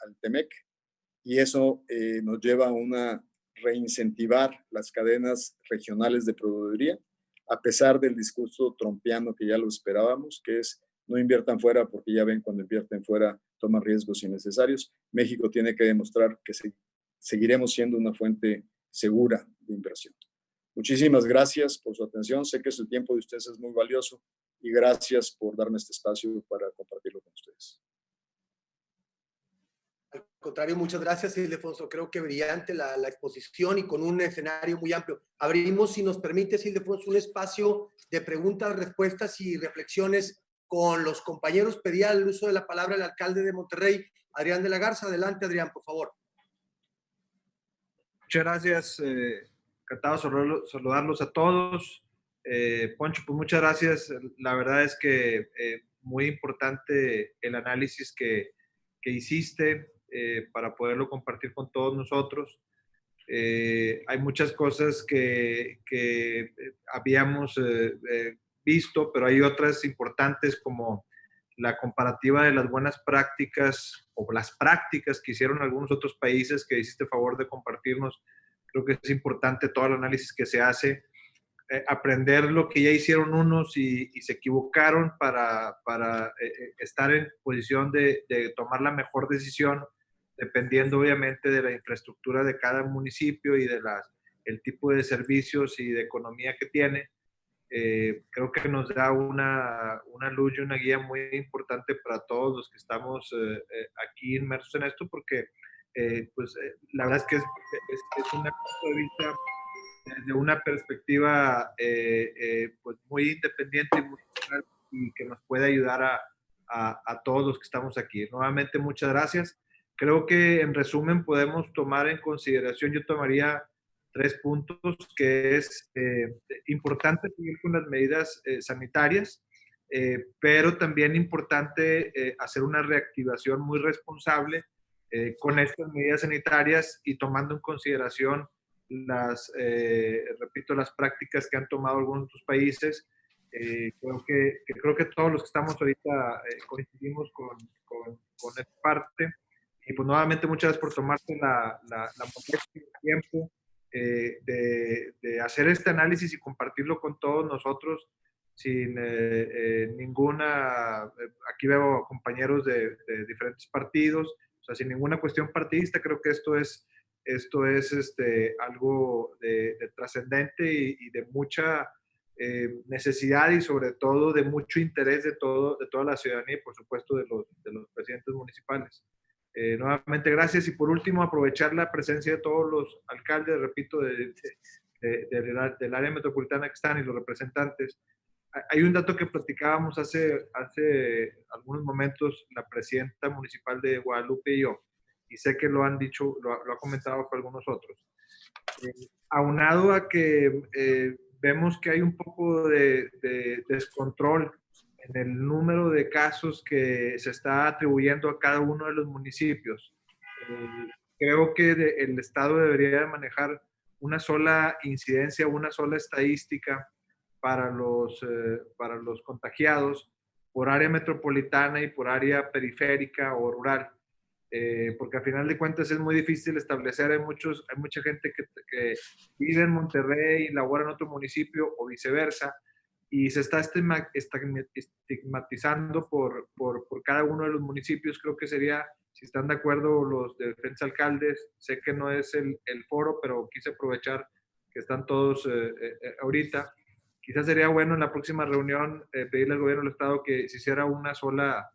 B: al TEMEC y eso nos lleva a una reincentivar las cadenas regionales de proveeduría, a pesar del discurso trompiano que ya lo esperábamos, que es no inviertan fuera porque ya ven cuando invierten fuera toman riesgos innecesarios. México tiene que demostrar que seguiremos siendo una fuente segura de inversión. Muchísimas gracias por su atención. Sé que el tiempo de ustedes es muy valioso y gracias por darme este espacio para compartirlo con ustedes.
A: Al contrario, muchas gracias, Ildefonso. Creo que brillante la exposición y con un escenario muy amplio. Abrimos, si nos permite, Ildefonso, un espacio de preguntas, respuestas y reflexiones con los compañeros. Pedía el uso de la palabra el alcalde de Monterrey, Adrián de la Garza. Adelante, Adrián, por favor.
C: Muchas gracias. Encantado de saludarlos a todos. Poncho, pues muchas gracias. La verdad es que muy importante el análisis que hiciste para poderlo compartir con todos nosotros. Hay muchas cosas que habíamos visto, pero hay otras importantes como la comparativa de las buenas prácticas o las prácticas que hicieron algunos otros países que hiciste favor de compartirnos. Creo que es importante todo el análisis que se hace, aprender lo que ya hicieron unos y se equivocaron para estar en posición de tomar la mejor decisión, dependiendo obviamente de la infraestructura de cada municipio y de el tipo de servicios y de economía que tiene. Creo que nos da una luz y una guía muy importante para todos los que estamos aquí inmersos en esto, porque la verdad es que es una punto de vista desde una perspectiva pues muy independiente y, muy claro, y que nos puede ayudar a todos los que estamos aquí. Nuevamente, muchas gracias. Creo que en resumen podemos tomar en consideración, yo tomaría 3 puntos, que es importante seguir con las medidas sanitarias, pero también importante hacer una reactivación muy responsable con estas medidas sanitarias y tomando en consideración repito, las prácticas que han tomado algunos otros países. Creo que todos los que estamos ahorita coincidimos con esta parte. Y pues nuevamente muchas gracias por tomarte la molestia y el tiempo de hacer este análisis y compartirlo con todos nosotros sin ninguna, aquí veo compañeros de diferentes partidos, o sea, sin ninguna cuestión partidista. Creo que esto es algo de trascendente y de mucha necesidad y sobre todo de mucho interés de toda la ciudadanía y por supuesto de los presidentes municipales. Nuevamente gracias y por último aprovechar la presencia de todos los alcaldes, repito, del área metropolitana que están y los representantes. Hay un dato que platicábamos hace algunos momentos la presidenta municipal de Guadalupe y yo, y sé que lo han dicho, lo ha comentado con algunos otros. Aunado a que vemos que hay un poco de descontrol en el número de casos que se está atribuyendo a cada uno de los municipios. Creo que el Estado debería de manejar una sola incidencia, una sola estadística para los contagiados por área metropolitana y por área periférica o rural. Porque al final de cuentas es muy difícil establecer, hay mucha gente que vive en Monterrey y labora en otro municipio o viceversa, y se está estigmatizando por cada uno de los municipios. Creo que sería, si están de acuerdo los diferentes alcaldes, sé que no es el foro, pero quise aprovechar que están todos ahorita. Quizás sería bueno en la próxima reunión pedirle al gobierno del estado que se hiciera una sola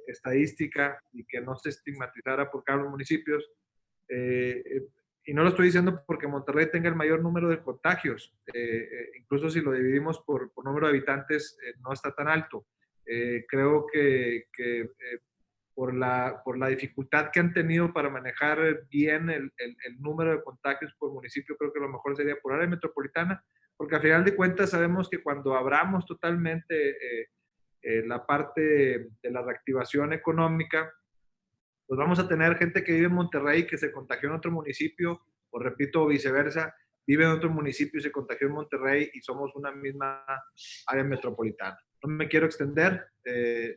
C: estadística y que no se estigmatizara por cada uno de los municipios. y no lo estoy diciendo porque Monterrey tenga el mayor número de contagios, incluso si lo dividimos por número de habitantes, no está tan alto. Creo que por la dificultad que han tenido para manejar bien el número de contagios por municipio, creo que lo mejor sería por área metropolitana, porque al final de cuentas sabemos que cuando abramos totalmente la parte de la reactivación económica, pues vamos a tener gente que vive en Monterrey que se contagió en otro municipio, o repito, viceversa, vive en otro municipio y se contagió en Monterrey y somos una misma área metropolitana. No me quiero extender,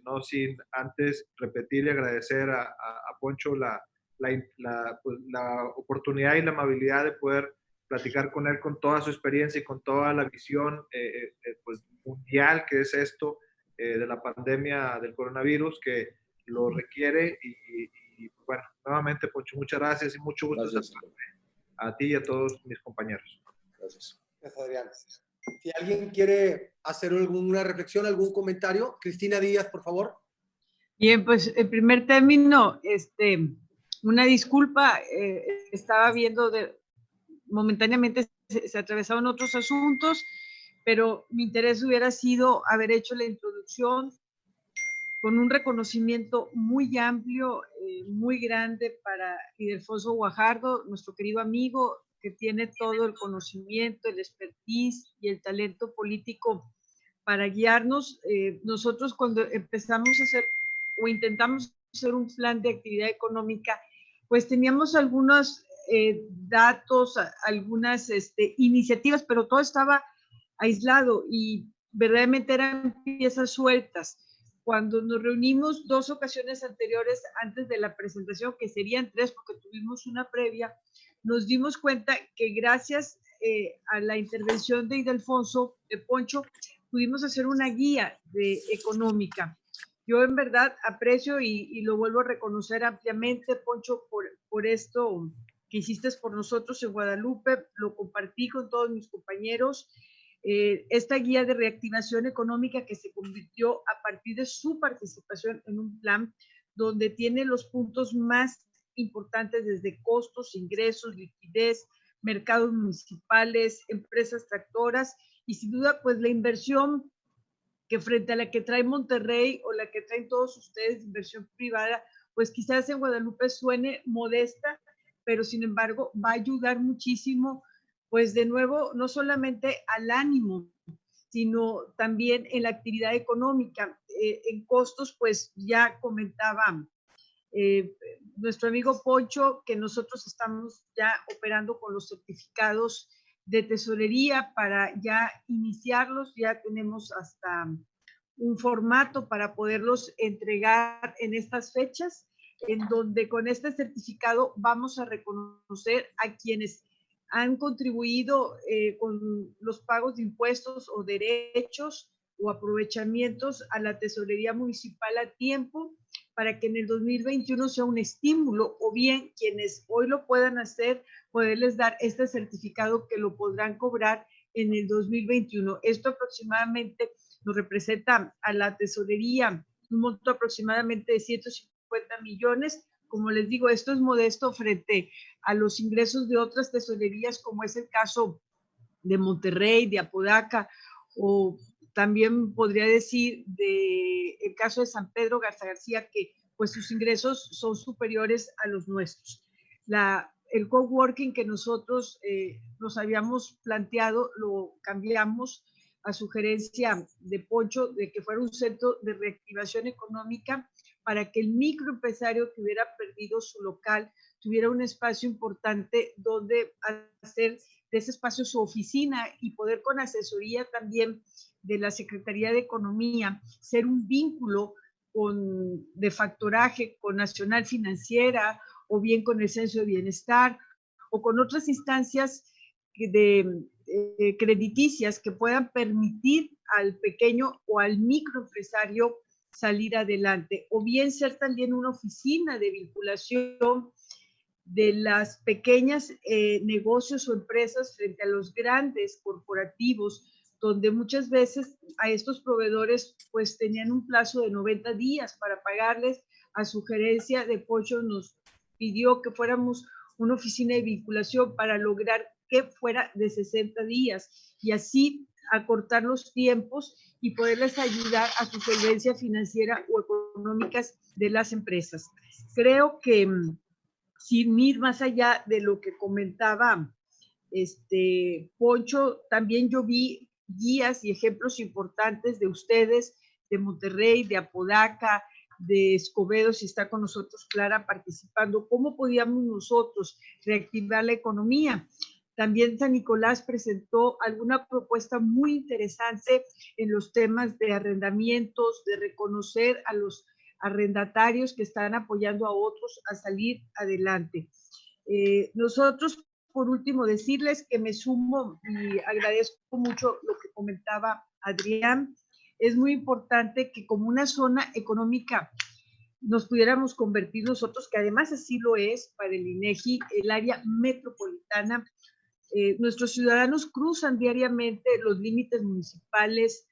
C: no sin antes repetir y agradecer a Poncho pues, la oportunidad y la amabilidad de poder platicar con él con toda su experiencia y con toda la visión pues, mundial que es esto de la pandemia del coronavirus, que lo requiere y bueno, nuevamente Poncho, muchas gracias y mucho gusto a ti y a todos mis compañeros.
B: Gracias.
A: Gracias, Adrián. Si alguien quiere hacer alguna reflexión, algún comentario, Cristina Díaz, por favor.
D: Bien, pues en primer término, una disculpa, estaba viendo momentáneamente se atravesaron otros asuntos, pero mi interés hubiera sido haber hecho la introducción con un reconocimiento muy amplio, muy grande para Ildefonso Guajardo, nuestro querido amigo, que tiene todo el conocimiento, el expertise y el talento político para guiarnos. Nosotros cuando empezamos a hacer o intentamos hacer un plan de actividad económica, pues teníamos algunos datos, algunas iniciativas, pero todo estaba aislado y verdaderamente eran piezas sueltas. Cuando nos reunimos 2 ocasiones anteriores antes de la presentación, que serían 3 porque tuvimos una previa, nos dimos cuenta que gracias a la intervención de Ildefonso, de Poncho, pudimos hacer una guía económica. Yo en verdad aprecio y lo vuelvo a reconocer ampliamente, Poncho, por esto que hiciste por nosotros en Guadalupe, lo compartí con todos mis compañeros. Esta guía de reactivación económica que se convirtió a partir de su participación en un plan donde tiene los puntos más importantes desde costos, ingresos, liquidez, mercados municipales, empresas tractoras y sin duda pues la inversión que frente a la que trae Monterrey o la que traen todos ustedes de inversión privada, pues quizás en Guadalupe suene modesta, pero sin embargo va a ayudar muchísimo, pues de nuevo, no solamente al ánimo, sino también en la actividad económica. En costos, pues ya comentaba nuestro amigo Poncho que nosotros estamos ya operando con los certificados de tesorería para ya iniciarlos, ya tenemos hasta un formato para poderlos entregar en estas fechas, en donde con este certificado vamos a reconocer a quienes han contribuido con los pagos de impuestos o derechos o aprovechamientos a la tesorería municipal a tiempo, para que en el 2021 sea un estímulo, o bien quienes hoy lo puedan hacer, poderles dar este certificado que lo podrán cobrar en el 2021. Esto aproximadamente nos representa a la tesorería un monto aproximadamente de 150 millones. Como les digo, esto es modesto frente a los ingresos de otras tesorerías, como es el caso de Monterrey, de Apodaca, o también podría decir el caso de San Pedro Garza García, que pues sus ingresos son superiores a los nuestros. El coworking que nosotros nos habíamos planteado, lo cambiamos a sugerencia de Poncho, de que fuera un centro de reactivación económica para que el microempresario que hubiera perdido su local tuviera un espacio importante donde hacer de ese espacio su oficina y poder con asesoría también de la Secretaría de Economía ser un vínculo de factoraje con Nacional Financiera o bien con el Censo de Bienestar o con otras instancias crediticias que puedan permitir al pequeño o al microempresario salir adelante, o bien ser también una oficina de vinculación de las pequeñas negocios o empresas frente a los grandes corporativos, donde muchas veces a estos proveedores pues tenían un plazo de 90 días para pagarles. A sugerencia de Poncho nos pidió que fuéramos una oficina de vinculación para lograr que fuera de 60 días y así acortar los tiempos y poderles ayudar a su solvencia financiera o económicas de las empresas. Creo que sin ir más allá de lo que comentaba Poncho, también yo vi guías y ejemplos importantes de ustedes, de Monterrey, de Apodaca, de Escobedo, si está con nosotros Clara participando, cómo podíamos nosotros reactivar la economía. También San Nicolás presentó alguna propuesta muy interesante en los temas de arrendamientos, de reconocer a los arrendatarios que están apoyando a otros a salir adelante. Nosotros, por último, decirles que me sumo y agradezco mucho lo que comentaba Adrián. Es muy importante que como una zona económica nos pudiéramos convertir nosotros, que además así lo es para el INEGI, el área metropolitana. Nuestros ciudadanos cruzan diariamente los límites municipales,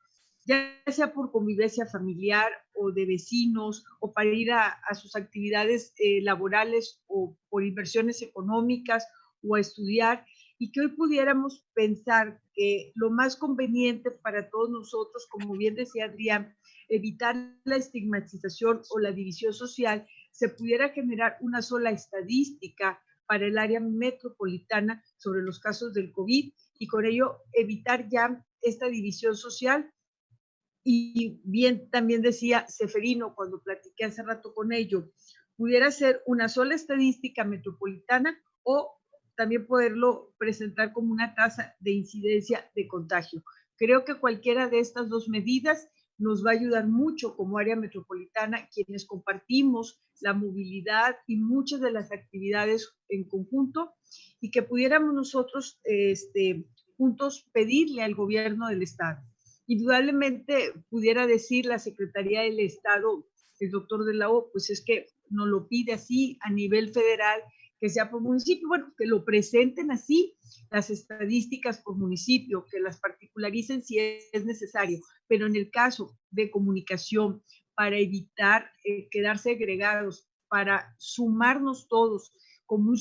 D: ya sea por convivencia familiar o de vecinos, o para ir a sus actividades laborales o por inversiones económicas o a estudiar, y que hoy pudiéramos pensar que lo más conveniente para todos nosotros, como bien decía Adrián, evitar la estigmatización o la división social, se pudiera generar una sola estadística para el área metropolitana sobre los casos del COVID y con ello evitar ya esta división social. Y bien también decía Seferino cuando platiqué hace rato con ello, pudiera ser una sola estadística metropolitana o también poderlo presentar como una tasa de incidencia de contagio. Creo que cualquiera de estas dos medidas nos va a ayudar mucho como área metropolitana, quienes compartimos la movilidad y muchas de las actividades en conjunto, y que pudiéramos nosotros juntos pedirle al gobierno del Estado. Indudablemente pudiera decir la Secretaría del Estado, el doctor de la O, pues es que nos lo pide así a nivel federal, que sea por municipio, bueno, que lo presenten así, las estadísticas por municipio, que las particularicen si es necesario, pero en el caso de comunicación, para evitar quedar segregados, para sumarnos todos como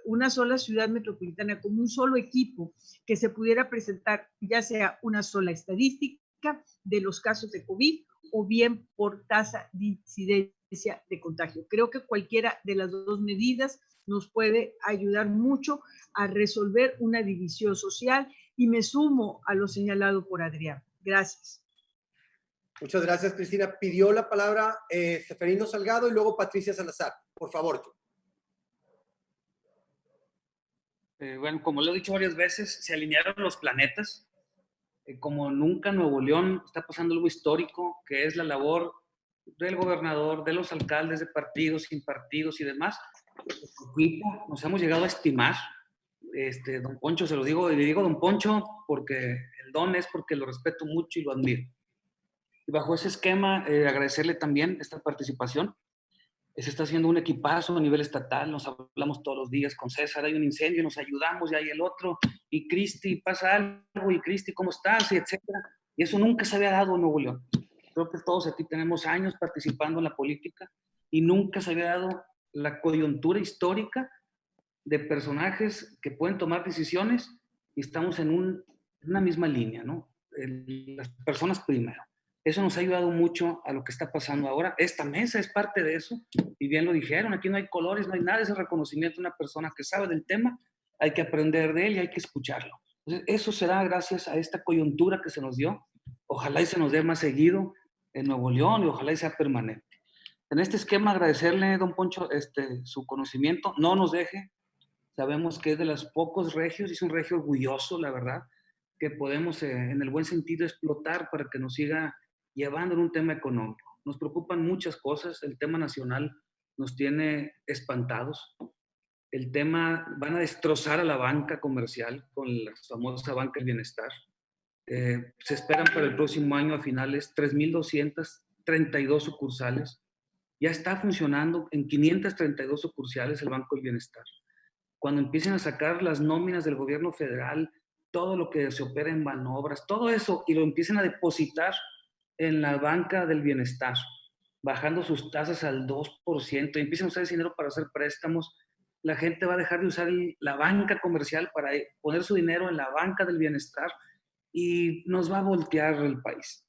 D: una sola ciudad metropolitana, como un solo equipo, que se pudiera presentar ya sea una sola estadística de los casos de COVID o bien por tasa de incidencia de contagio. Creo que cualquiera de las dos medidas nos puede ayudar mucho a resolver una división social y me sumo a lo señalado por Adrián. Gracias.
A: Muchas gracias, Cristina. Pidió la palabra Seferino Salgado y luego Patricia Salazar. Por favor.
E: Bueno, como lo he dicho varias veces, se alinearon los planetas. Como nunca Nuevo León está pasando algo histórico, que es la labor del gobernador, de los alcaldes de partidos, sin partidos y demás. Nos hemos llegado a estimar. Don Poncho, se lo digo, y le digo Don Poncho porque el don es porque lo respeto mucho y lo admiro. Y bajo ese esquema, agradecerle también esta participación. Se está haciendo un equipazo a nivel estatal, nos hablamos todos los días con César, hay un incendio, nos ayudamos, y hay el otro, y Cristi, pasa algo, y Cristi, ¿cómo estás? Y etcétera. Y eso nunca se había dado en Nuevo León. Creo que todos aquí tenemos años participando en la política y nunca se había dado la coyuntura histórica de personajes que pueden tomar decisiones y estamos en una misma línea, ¿no? Las personas primero. Eso nos ha ayudado mucho a lo que está pasando ahora. Esta mesa es parte de eso. Y bien lo dijeron, aquí no hay colores, no hay nada. Es el reconocimiento de una persona que sabe del tema. Hay que aprender de él y hay que escucharlo. Entonces, eso será gracias a esta coyuntura que se nos dio. Ojalá y se nos dé más seguido en Nuevo León y ojalá y sea permanente. En este esquema, agradecerle, don Poncho, su conocimiento. No nos deje. Sabemos que es de los pocos regios, y es un regio orgulloso, la verdad, que podemos, en el buen sentido, explotar para que nos siga llevando en un tema económico. Nos preocupan muchas cosas. El tema nacional nos tiene espantados. El tema, van a destrozar a la banca comercial con la famosa banca del bienestar. Se esperan para el próximo año a finales 3.232 sucursales. Ya está funcionando en 532 sucursales el Banco del Bienestar. Cuando empiecen a sacar las nóminas del gobierno federal, todo lo que se opera en manobras, todo eso, y lo empiecen a depositar en la banca del bienestar, bajando sus tasas al 2%, y empiecen a usar ese dinero para hacer préstamos, la gente va a dejar de usar la banca comercial para poner su dinero en la banca del bienestar y nos va a voltear el país.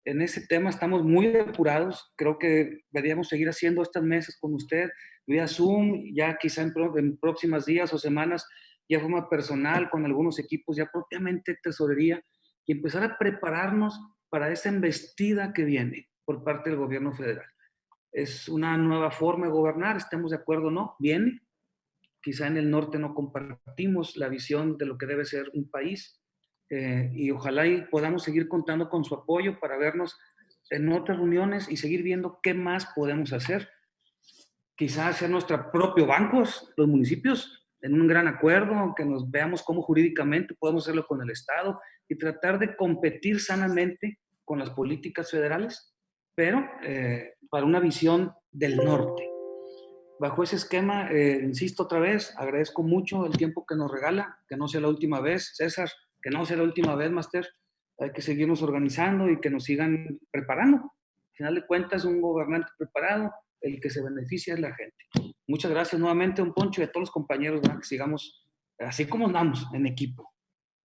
E: En ese tema estamos muy apurados. Creo que deberíamos seguir haciendo estas mesas con usted vía Zoom, ya quizá en próximos días o semanas, ya de forma personal, con algunos equipos, ya propiamente tesorería, y empezar a prepararnos para esa embestida que viene por parte del gobierno federal. Es una nueva forma de gobernar, estemos de acuerdo o no, viene. Quizá en el norte no compartimos la visión de lo que debe ser un país, y ojalá y podamos seguir contando con su apoyo para vernos en otras reuniones y seguir viendo qué más podemos hacer. Quizá hacer nuestros propios bancos, los municipios, en un gran acuerdo, que nos veamos cómo jurídicamente podemos hacerlo con el Estado y tratar de competir sanamente con las políticas federales, pero para una visión del norte. Bajo ese esquema, insisto otra vez, agradezco mucho el tiempo que nos regala, que no sea la última vez, César, que no sea la última vez, Master. Hay que seguirnos organizando y que nos sigan preparando. Al final de cuentas, un gobernante preparado, el que se beneficia es la gente. Muchas gracias nuevamente, don Poncho, y a todos los compañeros, ¿verdad? Que sigamos así como andamos, en equipo.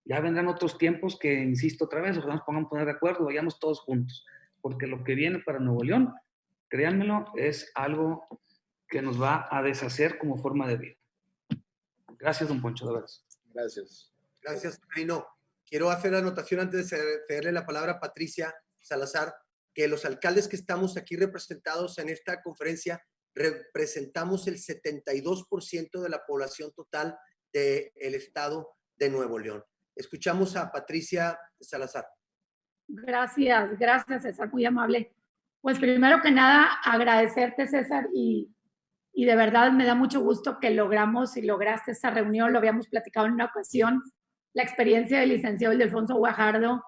E: Ya vendrán otros tiempos que, insisto otra vez, ojalá nos pongamos a poner de acuerdo, vayamos todos juntos, porque lo que viene para Nuevo León, créanmelo, es algo que nos va a deshacer como forma de vida. Gracias, don Poncho, de verdad.
B: Gracias.
A: Gracias, Reino. Quiero hacer la anotación antes de cederle la palabra a Patricia Salazar, que los alcaldes que estamos aquí representados en esta conferencia representamos el 72% de la población total del estado de Nuevo León. Escuchamos a Patricia Salazar.
F: Gracias, gracias, César, muy amable. Pues primero que nada, agradecerte, César, y de verdad me da mucho gusto que logramos y lograste esta reunión. Lo habíamos platicado en una ocasión. La experiencia del licenciado Ildefonso Guajardo,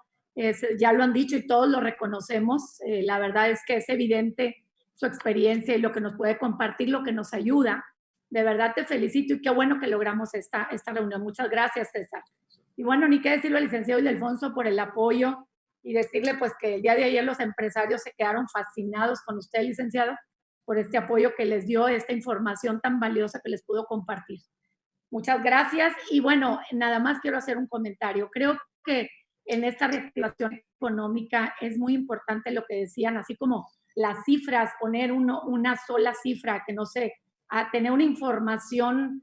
F: ya lo han dicho y todos lo reconocemos. La verdad es que es evidente su experiencia y lo que nos puede compartir, lo que nos ayuda. De verdad te felicito y qué bueno que logramos esta reunión. Muchas gracias, César. Y bueno, ni qué decirlo al licenciado Ildefonso por el apoyo y decirle pues que el día de ayer los empresarios se quedaron fascinados con usted, licenciado, por este apoyo que les dio, esta información tan valiosa que les pudo compartir. Muchas gracias. Y bueno, nada más quiero hacer un comentario. Creo que en esta reactivación económica es muy importante lo que decían, así como las cifras, poner una sola cifra, que no sé, a tener una información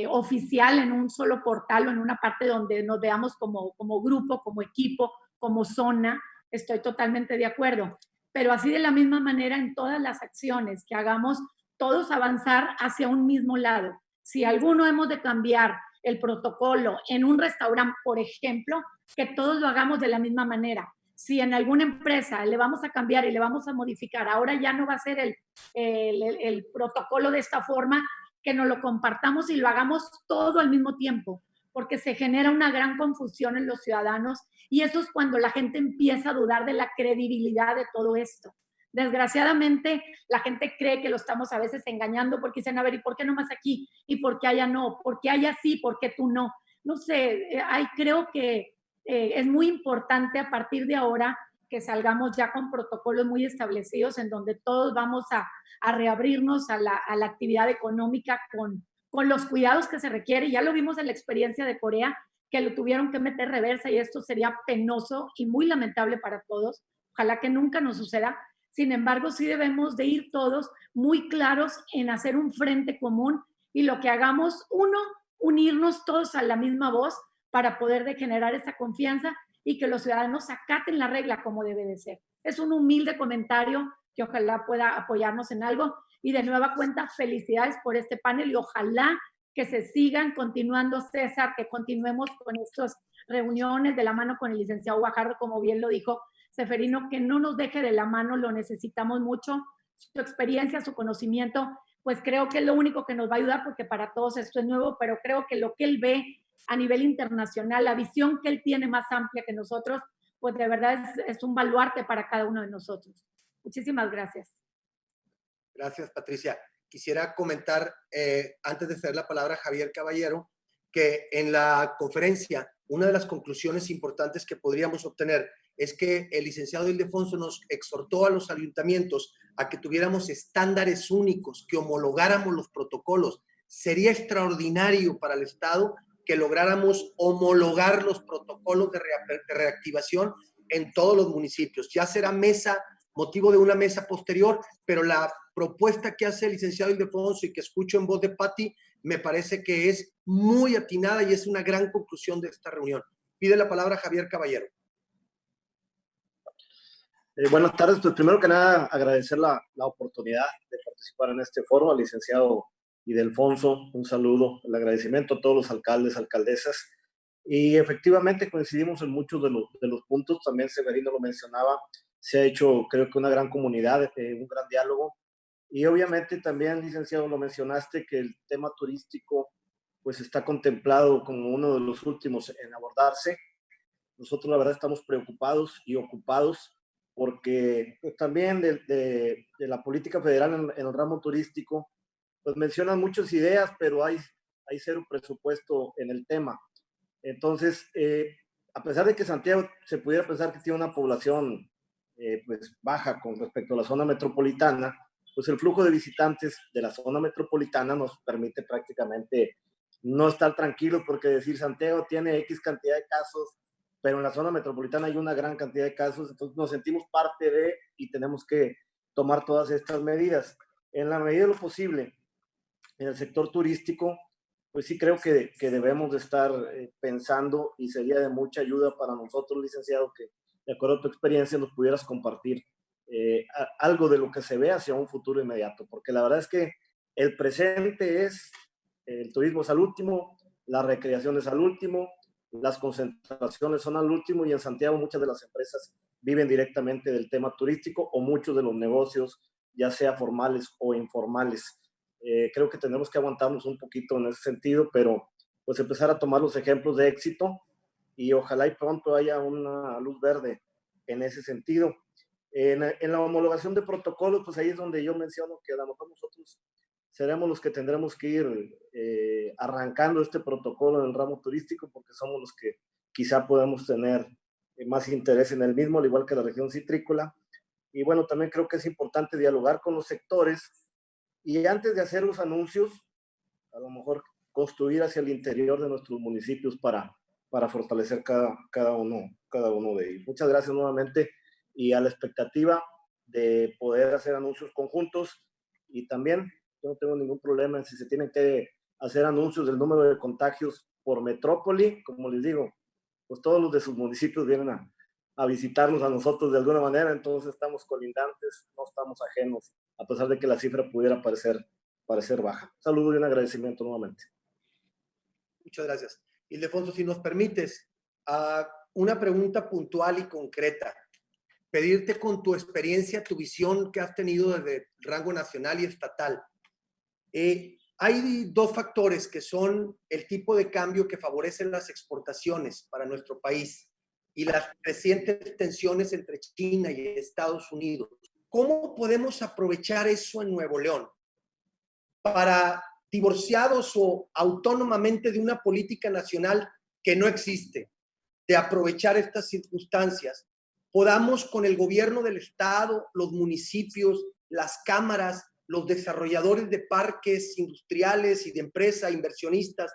F: oficial en un solo portal o en una parte donde nos veamos como grupo, como equipo, como zona. Estoy totalmente de acuerdo. Pero así de la misma manera en todas las acciones, que hagamos todos avanzar hacia un mismo lado. Si alguno hemos de cambiar el protocolo en un restaurante, por ejemplo, que todos lo hagamos de la misma manera. Si en alguna empresa le vamos a cambiar y le vamos a modificar, ahora ya no va a ser el protocolo de esta forma, que nos lo compartamos y lo hagamos todo al mismo tiempo, porque se genera una gran confusión en los ciudadanos y eso es cuando la gente empieza a dudar de la credibilidad de todo esto. Desgraciadamente, la gente cree que lo estamos a veces engañando porque dicen, a ver, ¿y por qué no más aquí? ¿Y por qué allá no? ¿Por qué allá sí? ¿Por qué tú no? No sé, creo que es muy importante a partir de ahora que salgamos ya con protocolos muy establecidos en donde todos vamos a reabrirnos a la actividad económica con los cuidados que se requiere. Ya lo vimos en la experiencia de Corea, que lo tuvieron que meter reversa y esto sería penoso y muy lamentable para todos. Ojalá que nunca nos suceda. Sin embargo, sí debemos de ir todos muy claros en hacer un frente común y lo que hagamos, uno, unirnos todos a la misma voz para poder generar esa confianza y que los ciudadanos acaten la regla como debe de ser. Es un humilde comentario que ojalá pueda apoyarnos en algo. Y de nueva cuenta, felicidades por este panel y ojalá que se sigan continuando, César, que continuemos con estas reuniones de la mano con el licenciado Guajardo, como bien lo dijo Seferino, que no nos deje de la mano, lo necesitamos mucho. Su experiencia, su conocimiento, pues creo que es lo único que nos va a ayudar, porque para todos esto es nuevo, pero creo que lo que él ve a nivel internacional, la visión que él tiene más amplia que nosotros, pues de verdad es un baluarte para cada uno de nosotros. Muchísimas gracias.
A: Gracias, Patricia. Quisiera comentar, antes de ceder la palabra a Javier Caballero, que en la conferencia, una de las conclusiones importantes que podríamos obtener es que el licenciado Ildefonso nos exhortó a los ayuntamientos a que tuviéramos estándares únicos, que homologáramos los protocolos. sería extraordinario para el Estado que lográramos homologar los protocolos de reactivación en todos los municipios. Ya será motivo de una mesa posterior, pero la propuesta que hace el licenciado Ildefonso y que escucho en voz de Patti me parece que es muy atinada y es una gran conclusión de esta reunión. Pide la palabra Javier Caballero.
G: Buenas tardes. Pues primero que nada agradecer la oportunidad de participar en este foro al licenciado Ildefonso. Un saludo, el agradecimiento a todos los alcaldes, alcaldesas. Y efectivamente coincidimos en muchos de los puntos. También Severino lo mencionaba. Se ha hecho, creo que una gran comunidad, un gran diálogo. Y obviamente también, licenciado, lo mencionaste, que el tema turístico pues está contemplado como uno de los últimos en abordarse. Nosotros la verdad estamos preocupados y ocupados porque pues, también de la política federal en el ramo turístico, pues mencionan muchas ideas, pero hay cero presupuesto en el tema. Entonces, a pesar de que Santiago se pudiera pensar que tiene una población pues baja con respecto a la zona metropolitana, pues el flujo de visitantes de la zona metropolitana nos permite prácticamente no estar tranquilos, porque decir Santiago tiene X cantidad de casos, pero en la zona metropolitana hay una gran cantidad de casos, entonces nos sentimos parte de y tenemos que tomar todas estas medidas. En la medida de lo posible, en el sector turístico, pues sí creo que debemos de estar pensando y sería de mucha ayuda para nosotros, licenciado, que de acuerdo a tu experiencia nos pudieras compartir algo de lo que se ve hacia un futuro inmediato, porque la verdad es que el presente es, el turismo es al último, la recreación es al último, las concentraciones son al último y en Santiago muchas de las empresas viven directamente del tema turístico o muchos de los negocios, ya sea formales o informales. Creo que tenemos que aguantarnos un poquito en ese sentido, pero pues empezar a tomar los ejemplos de éxito y ojalá y pronto haya una luz verde en ese sentido. En la homologación de protocolos, pues ahí es donde yo menciono que a lo mejor nosotros seremos los que tendremos que ir arrancando este protocolo en el ramo turístico, porque somos los que quizá podemos tener más interés en el mismo, al igual que la región citrícola. Y bueno, también creo que es importante dialogar con los sectores y antes de hacer los anuncios, a lo mejor construir hacia el interior de nuestros municipios para fortalecer cada uno de ellos. Muchas gracias nuevamente y a la expectativa de poder hacer anuncios conjuntos y también yo no tengo ningún problema en si se tienen que hacer anuncios del número de contagios por metrópoli, como les digo, pues todos los de sus municipios vienen a visitarnos a nosotros de alguna manera, entonces estamos colindantes, no estamos ajenos, a pesar de que la cifra pudiera parecer baja. Saludos y un agradecimiento nuevamente.
A: Muchas gracias. Ildefonso, si nos permites, una pregunta puntual y concreta. Pedirte con tu experiencia, tu visión que has tenido desde el rango nacional y estatal. Hay dos factores que son el tipo de cambio que favorecen las exportaciones para nuestro país y las crecientes tensiones entre China y Estados Unidos. ¿Cómo podemos aprovechar eso en Nuevo León para, divorciados o autónomamente de una política nacional que no existe, de aprovechar estas circunstancias, podamos con el gobierno del estado, los municipios, las cámaras, los desarrolladores de parques industriales y de empresas, inversionistas,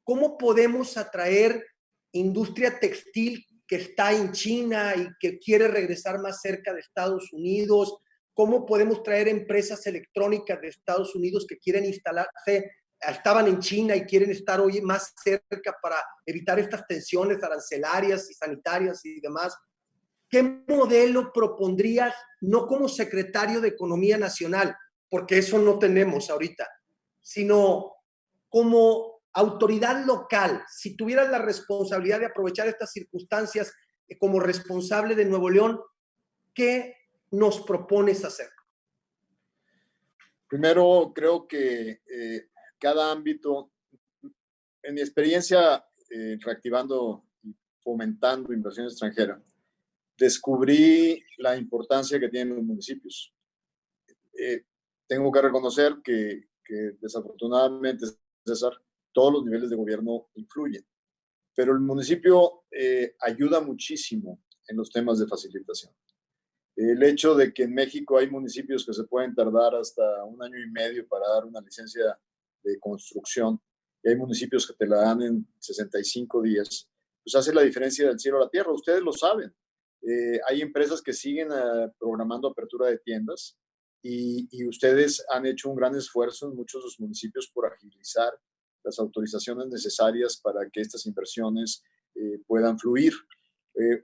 A: cómo podemos atraer industria textil que está en China y que quiere regresar más cerca de Estados Unidos? ¿Cómo podemos traer empresas electrónicas de Estados Unidos que quieren instalarse, estaban en China y quieren estar hoy más cerca para evitar estas tensiones arancelarias y sanitarias y demás? ¿Qué modelo propondrías, no como secretario de Economía Nacional, porque eso no tenemos ahorita, sino como autoridad local? Si tuvieras la responsabilidad de aprovechar estas circunstancias como responsable de Nuevo León, ¿qué nos propones hacer?
B: Primero, creo que cada ámbito, en mi experiencia reactivando y fomentando inversión extranjera, descubrí la importancia que tienen los municipios. Tengo que reconocer que desafortunadamente, César, todos los niveles de gobierno influyen, pero el municipio ayuda muchísimo en los temas de facilitación. El hecho de que en México hay municipios que se pueden tardar hasta 1 año y medio para dar una licencia de construcción, y hay municipios que te la dan en 65 días, pues hace la diferencia del cielo a la tierra. Ustedes lo saben. Hay empresas que siguen programando apertura de tiendas y ustedes han hecho un gran esfuerzo en muchos de los municipios por agilizar las autorizaciones necesarias para que estas inversiones puedan fluir.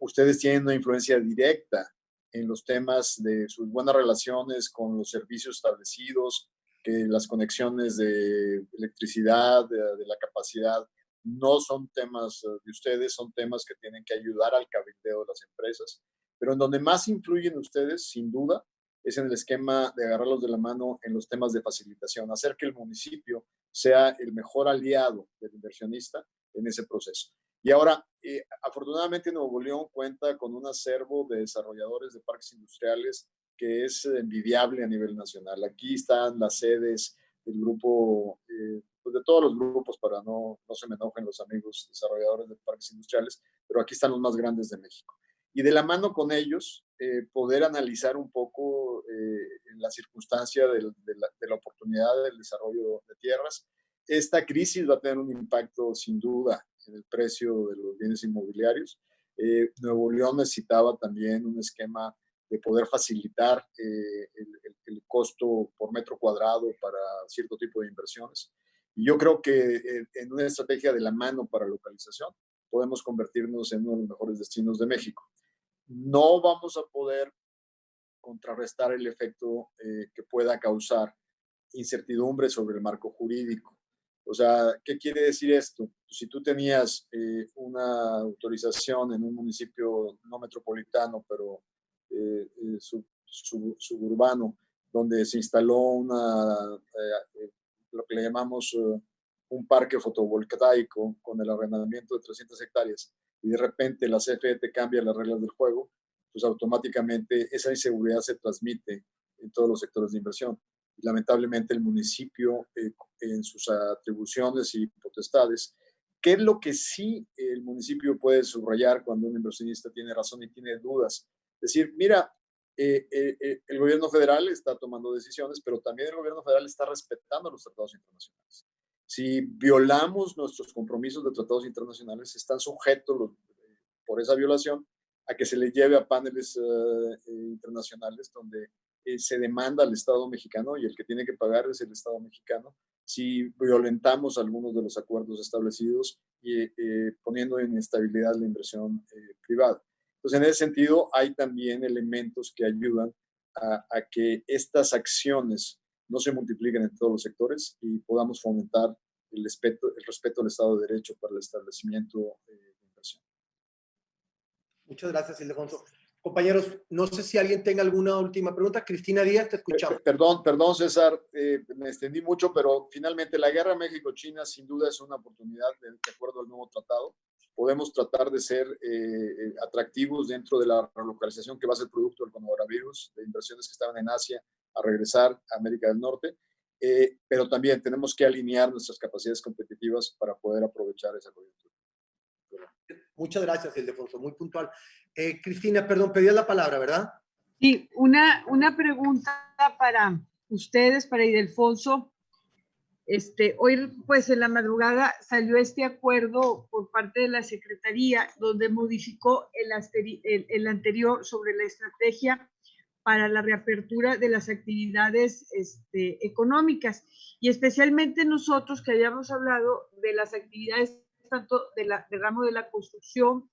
B: Ustedes tienen una influencia directa en los temas de sus buenas relaciones con los servicios establecidos, que las conexiones de electricidad, de la capacidad, no son temas de ustedes, son temas que tienen que ayudar al cabildeo de las empresas. Pero en donde más influyen ustedes, sin duda, es en el esquema de agarrarlos de la mano en los temas de facilitación, hacer que el municipio sea el mejor aliado del inversionista en ese proceso. Y ahora, afortunadamente, Nuevo León cuenta con un acervo de desarrolladores de parques industriales que es envidiable a nivel nacional. Aquí están las sedes del grupo, pues de todos los grupos, para no se me enojen los amigos desarrolladores de parques industriales, pero aquí están los más grandes de México. Y de la mano con ellos, poder analizar un poco la circunstancia de la oportunidad del desarrollo de tierras. Esta crisis va a tener un impacto sin duda en el precio de los bienes inmobiliarios. Nuevo León necesitaba también un esquema de poder facilitar el costo por metro cuadrado para cierto tipo de inversiones. Y yo creo que en una estrategia de la mano para localización podemos convertirnos en uno de los mejores destinos de México. No vamos a poder contrarrestar el efecto que pueda causar incertidumbre sobre el marco jurídico. O sea, ¿qué quiere decir esto? Si tú tenías una autorización en un municipio no metropolitano, pero suburbano, donde se instaló lo que le llamamos un parque fotovoltaico con el arrendamiento de 300 hectáreas, y de repente la CFE te cambia las reglas del juego, pues automáticamente esa inseguridad se transmite en todos los sectores de inversión. Y lamentablemente el municipio, en sus atribuciones y potestades, ¿qué es lo que sí el municipio puede subrayar cuando un inversionista tiene razón y tiene dudas? Decir, mira, el gobierno federal está tomando decisiones, pero también el gobierno federal está respetando los tratados internacionales. Si violamos nuestros compromisos de tratados internacionales, están sujetos por esa violación a que se les lleve a paneles internacionales donde se demanda al Estado mexicano, y el que tiene que pagar es el Estado mexicano si violentamos algunos de los acuerdos establecidos y poniendo en inestabilidad la inversión privada. Entonces, en ese sentido, hay también elementos que ayudan a que estas acciones no se multipliquen en todos los sectores y podamos fomentar el respeto al Estado de Derecho para el establecimiento de inversión.
A: Muchas gracias, Ildefonso. Compañeros, no sé si alguien tenga alguna última pregunta. Cristina Díaz, te escuchamos.
B: Perdón, César, me extendí mucho, pero finalmente la guerra México-China sin duda es una oportunidad de acuerdo al nuevo tratado. Podemos tratar de ser atractivos dentro de la relocalización que va a ser producto del coronavirus, de inversiones que estaban en Asia a regresar a América del Norte, pero también tenemos que alinear nuestras capacidades competitivas para poder aprovechar esa coyuntura.
A: Muchas gracias, Ildefonso, muy puntual. Cristina, perdón, pedías la palabra, ¿verdad?
D: Sí, una pregunta para ustedes, para Ildefonso. Hoy, pues en la madrugada salió este acuerdo por parte de la Secretaría donde modificó el anterior sobre la estrategia para la reapertura de las actividades económicas, y especialmente nosotros que habíamos hablado de las actividades tanto del ramo de la construcción,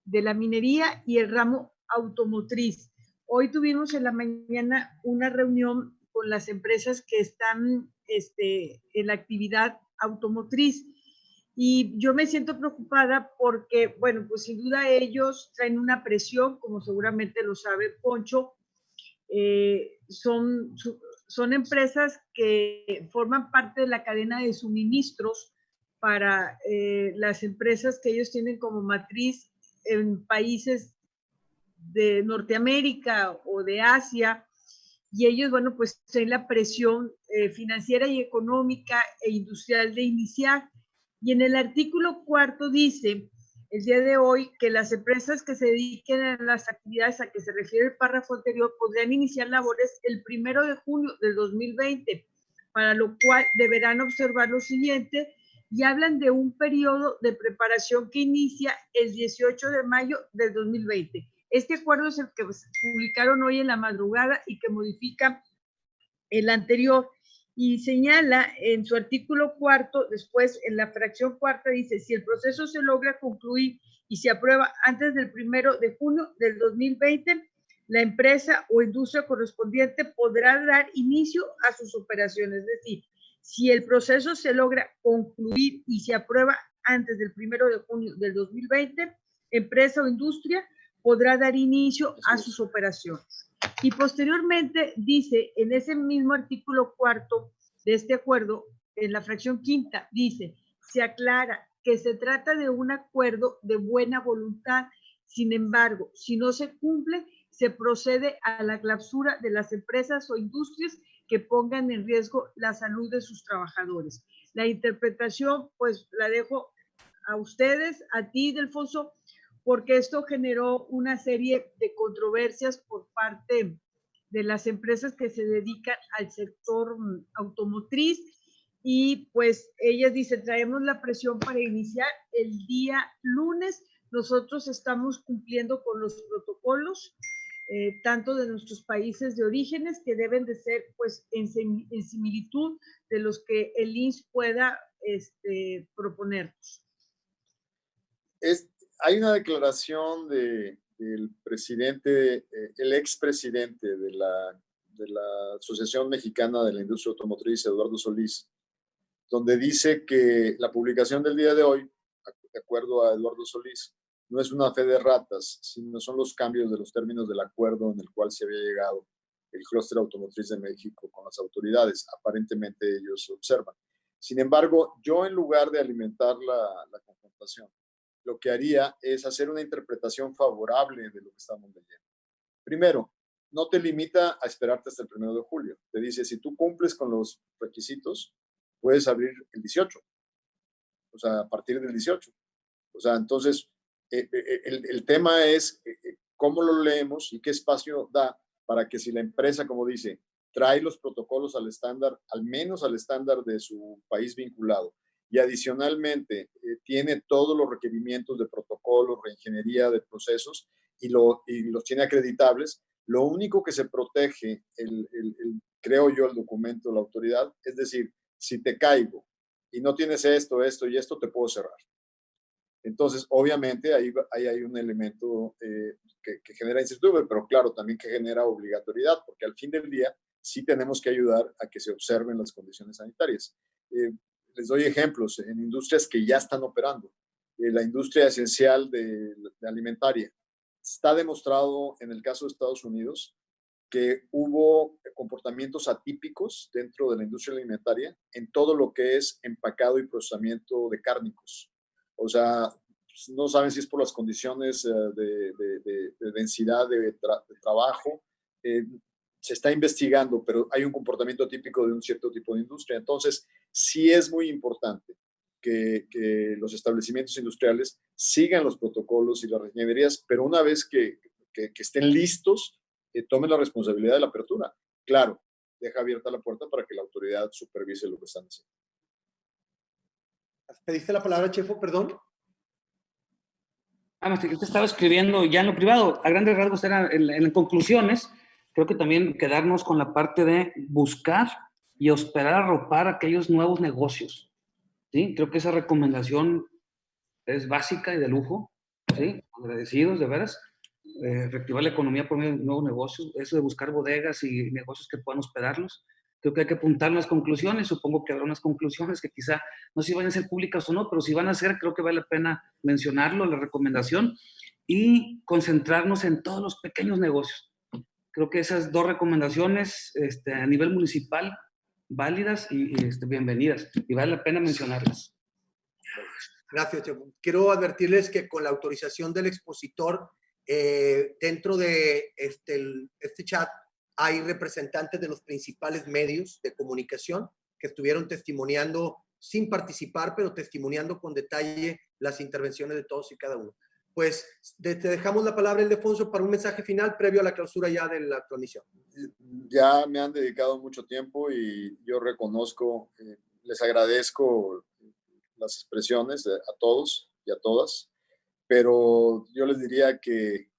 D: de la minería y el ramo automotriz. Hoy tuvimos en la mañana una reunión con las empresas que están en la actividad automotriz, y yo me siento preocupada porque, bueno, pues sin duda ellos traen una presión, como seguramente lo sabe Poncho. Son empresas que forman parte de la cadena de suministros para las empresas que ellos tienen como matriz en países de Norteamérica o de Asia, y ellos, bueno, pues tienen la presión financiera y económica e industrial de iniciar. Y en el artículo 4 dice, el día de hoy, que las empresas que se dediquen a las actividades a que se refiere el párrafo anterior podrían iniciar labores el 1 de junio del 2020 para lo cual deberán observar lo siguiente, y hablan de un periodo de preparación que inicia el 18 de mayo del 2020. Este acuerdo es el que publicaron hoy en la madrugada y que modifica el anterior, y señala en su artículo 4, después en la fracción cuarta dice, si el proceso se logra concluir y se aprueba antes del 1 de junio del 2020, la empresa o industria correspondiente podrá dar inicio a sus operaciones. Es decir, si el proceso se logra concluir y se aprueba antes del 1 de junio del 2020, empresa o industria podrá dar inicio a sus operaciones. Y posteriormente dice, en ese mismo artículo cuarto de este acuerdo, en la fracción quinta, dice, se aclara que se trata de un acuerdo de buena voluntad. Sin embargo, si no se cumple, se procede a la clausura de las empresas o industrias que pongan en riesgo la salud de sus trabajadores. La interpretación, pues, la dejo a ustedes, a ti, Delfonso, porque esto generó una serie de controversias por parte de las empresas que se dedican al sector automotriz, y pues ellas dicen, traemos la presión para iniciar el día lunes. Nosotros estamos cumpliendo con los protocolos, tanto de nuestros países de orígenes, que deben de ser pues en similitud de los que el INS pueda proponernos.
B: Hay una declaración del presidente, el expresidente de la Asociación Mexicana de la Industria Automotriz, Eduardo Solís, donde dice que la publicación del día de hoy, de acuerdo a Eduardo Solís, no es una fe de ratas, sino son los cambios de los términos del acuerdo en el cual se había llegado el clúster automotriz de México con las autoridades. Aparentemente ellos observan. Sin embargo, yo en lugar de alimentar la confrontación, lo que haría es hacer una interpretación favorable de lo que estamos leyendo. Primero, no te limita a esperarte hasta el 1 de julio. Te dice, si tú cumples con los requisitos, puedes abrir el 18. O sea, a partir del 18. O sea, entonces, el tema es cómo lo leemos y qué espacio da para que si la empresa, como dice, trae los protocolos al estándar, al menos al estándar de su país vinculado, y adicionalmente tiene todos los requerimientos de protocolos, reingeniería de procesos y los tiene acreditables, lo único que se protege, creo yo, el documento de la autoridad, es decir, si te caigo y no tienes esto y esto, te puedo cerrar. Entonces, obviamente, ahí hay un elemento que genera incertidumbre, pero claro, también que genera obligatoriedad, porque al fin del día sí tenemos que ayudar a que se observen las condiciones sanitarias. Les doy ejemplos en industrias que ya están operando. La industria esencial de alimentaria. Está demostrado en el caso de Estados Unidos que hubo comportamientos atípicos dentro de la industria alimentaria en todo lo que es empacado y procesamiento de cárnicos. O sea, no saben si es por las condiciones de densidad de trabajo. Se está investigando, pero hay un comportamiento típico de un cierto tipo de industria. Entonces, sí es muy importante que los establecimientos industriales sigan los protocolos y las refinerías, pero una vez que estén listos, tomen la responsabilidad de la apertura. Claro, deja abierta la puerta para que la autoridad supervise lo que están haciendo.
A: ¿Pediste la palabra, Chefo? Perdón.
E: Yo te estaba escribiendo ya en lo privado. A grandes rasgos era en conclusiones. Creo que también quedarnos con la parte de buscar y esperar arropar aquellos nuevos negocios. ¿Sí? Creo que esa recomendación es básica y de lujo. ¿Sí? Agradecidos, de veras. Reactivar la economía por medio de nuevos negocios. Eso de buscar bodegas y negocios que puedan hospedarlos. Creo que hay que apuntar unas conclusiones. Supongo que habrá unas conclusiones que quizá no sé si van a ser públicas o no, pero si van a ser, creo que vale la pena mencionarlo, la recomendación, y concentrarnos en todos los pequeños negocios. Creo que esas dos recomendaciones a nivel municipal, válidas y bienvenidas, y vale la pena mencionarlas.
A: Gracias, Chefo. Quiero advertirles que con la autorización del expositor, dentro de este chat hay representantes de los principales medios de comunicación que estuvieron testimoniando sin participar, pero testimoniando con detalle las intervenciones de todos y cada uno. pues te dejamos la palabra, Ildefonso, para un mensaje final previo a la clausura ya de la transmisión.
B: Ya me han dedicado mucho tiempo y yo reconozco, les agradezco las expresiones a todos y a todas, pero yo les diría que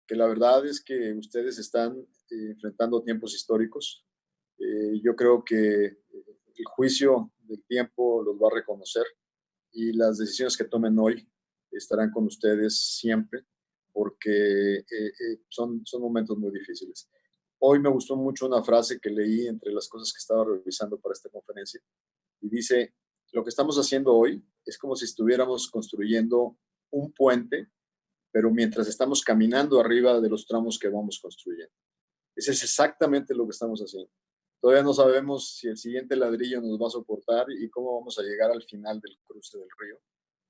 B: la verdad es que ustedes están enfrentando tiempos históricos. Yo creo que el juicio del tiempo los va a reconocer y las decisiones que tomen hoy estarán con ustedes siempre, porque son momentos muy difíciles. Hoy me gustó mucho una frase que leí entre las cosas que estaba revisando para esta conferencia y dice, lo que estamos haciendo hoy es como si estuviéramos construyendo un puente, pero mientras estamos caminando arriba de los tramos que vamos construyendo. Ese es exactamente lo que estamos haciendo. Todavía no sabemos si el siguiente ladrillo nos va a soportar y cómo vamos a llegar al final del cruce del río,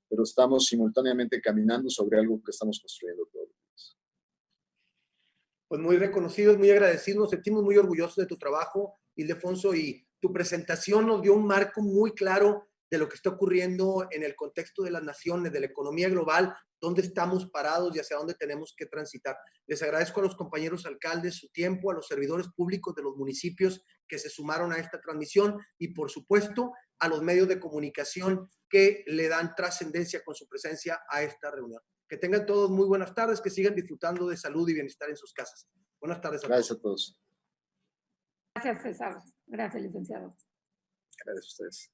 B: pero estamos simultáneamente caminando sobre algo que estamos construyendo todos los días.
A: Pues muy reconocidos, muy agradecidos, nos sentimos muy orgullosos de tu trabajo, Ildefonso, y tu presentación nos dio un marco muy claro de lo que está ocurriendo en el contexto de las naciones, de la economía global, dónde estamos parados y hacia dónde tenemos que transitar. Les agradezco a los compañeros alcaldes su tiempo, a los servidores públicos de los municipios que se sumaron a esta transmisión y, por supuesto, a los medios de comunicación que le dan trascendencia con su presencia a esta reunión. Que tengan todos muy buenas tardes, que sigan disfrutando de salud y bienestar en sus casas. Buenas tardes a todos.
B: Gracias a todos.
F: Gracias, César. Gracias, licenciado.
B: Gracias a ustedes.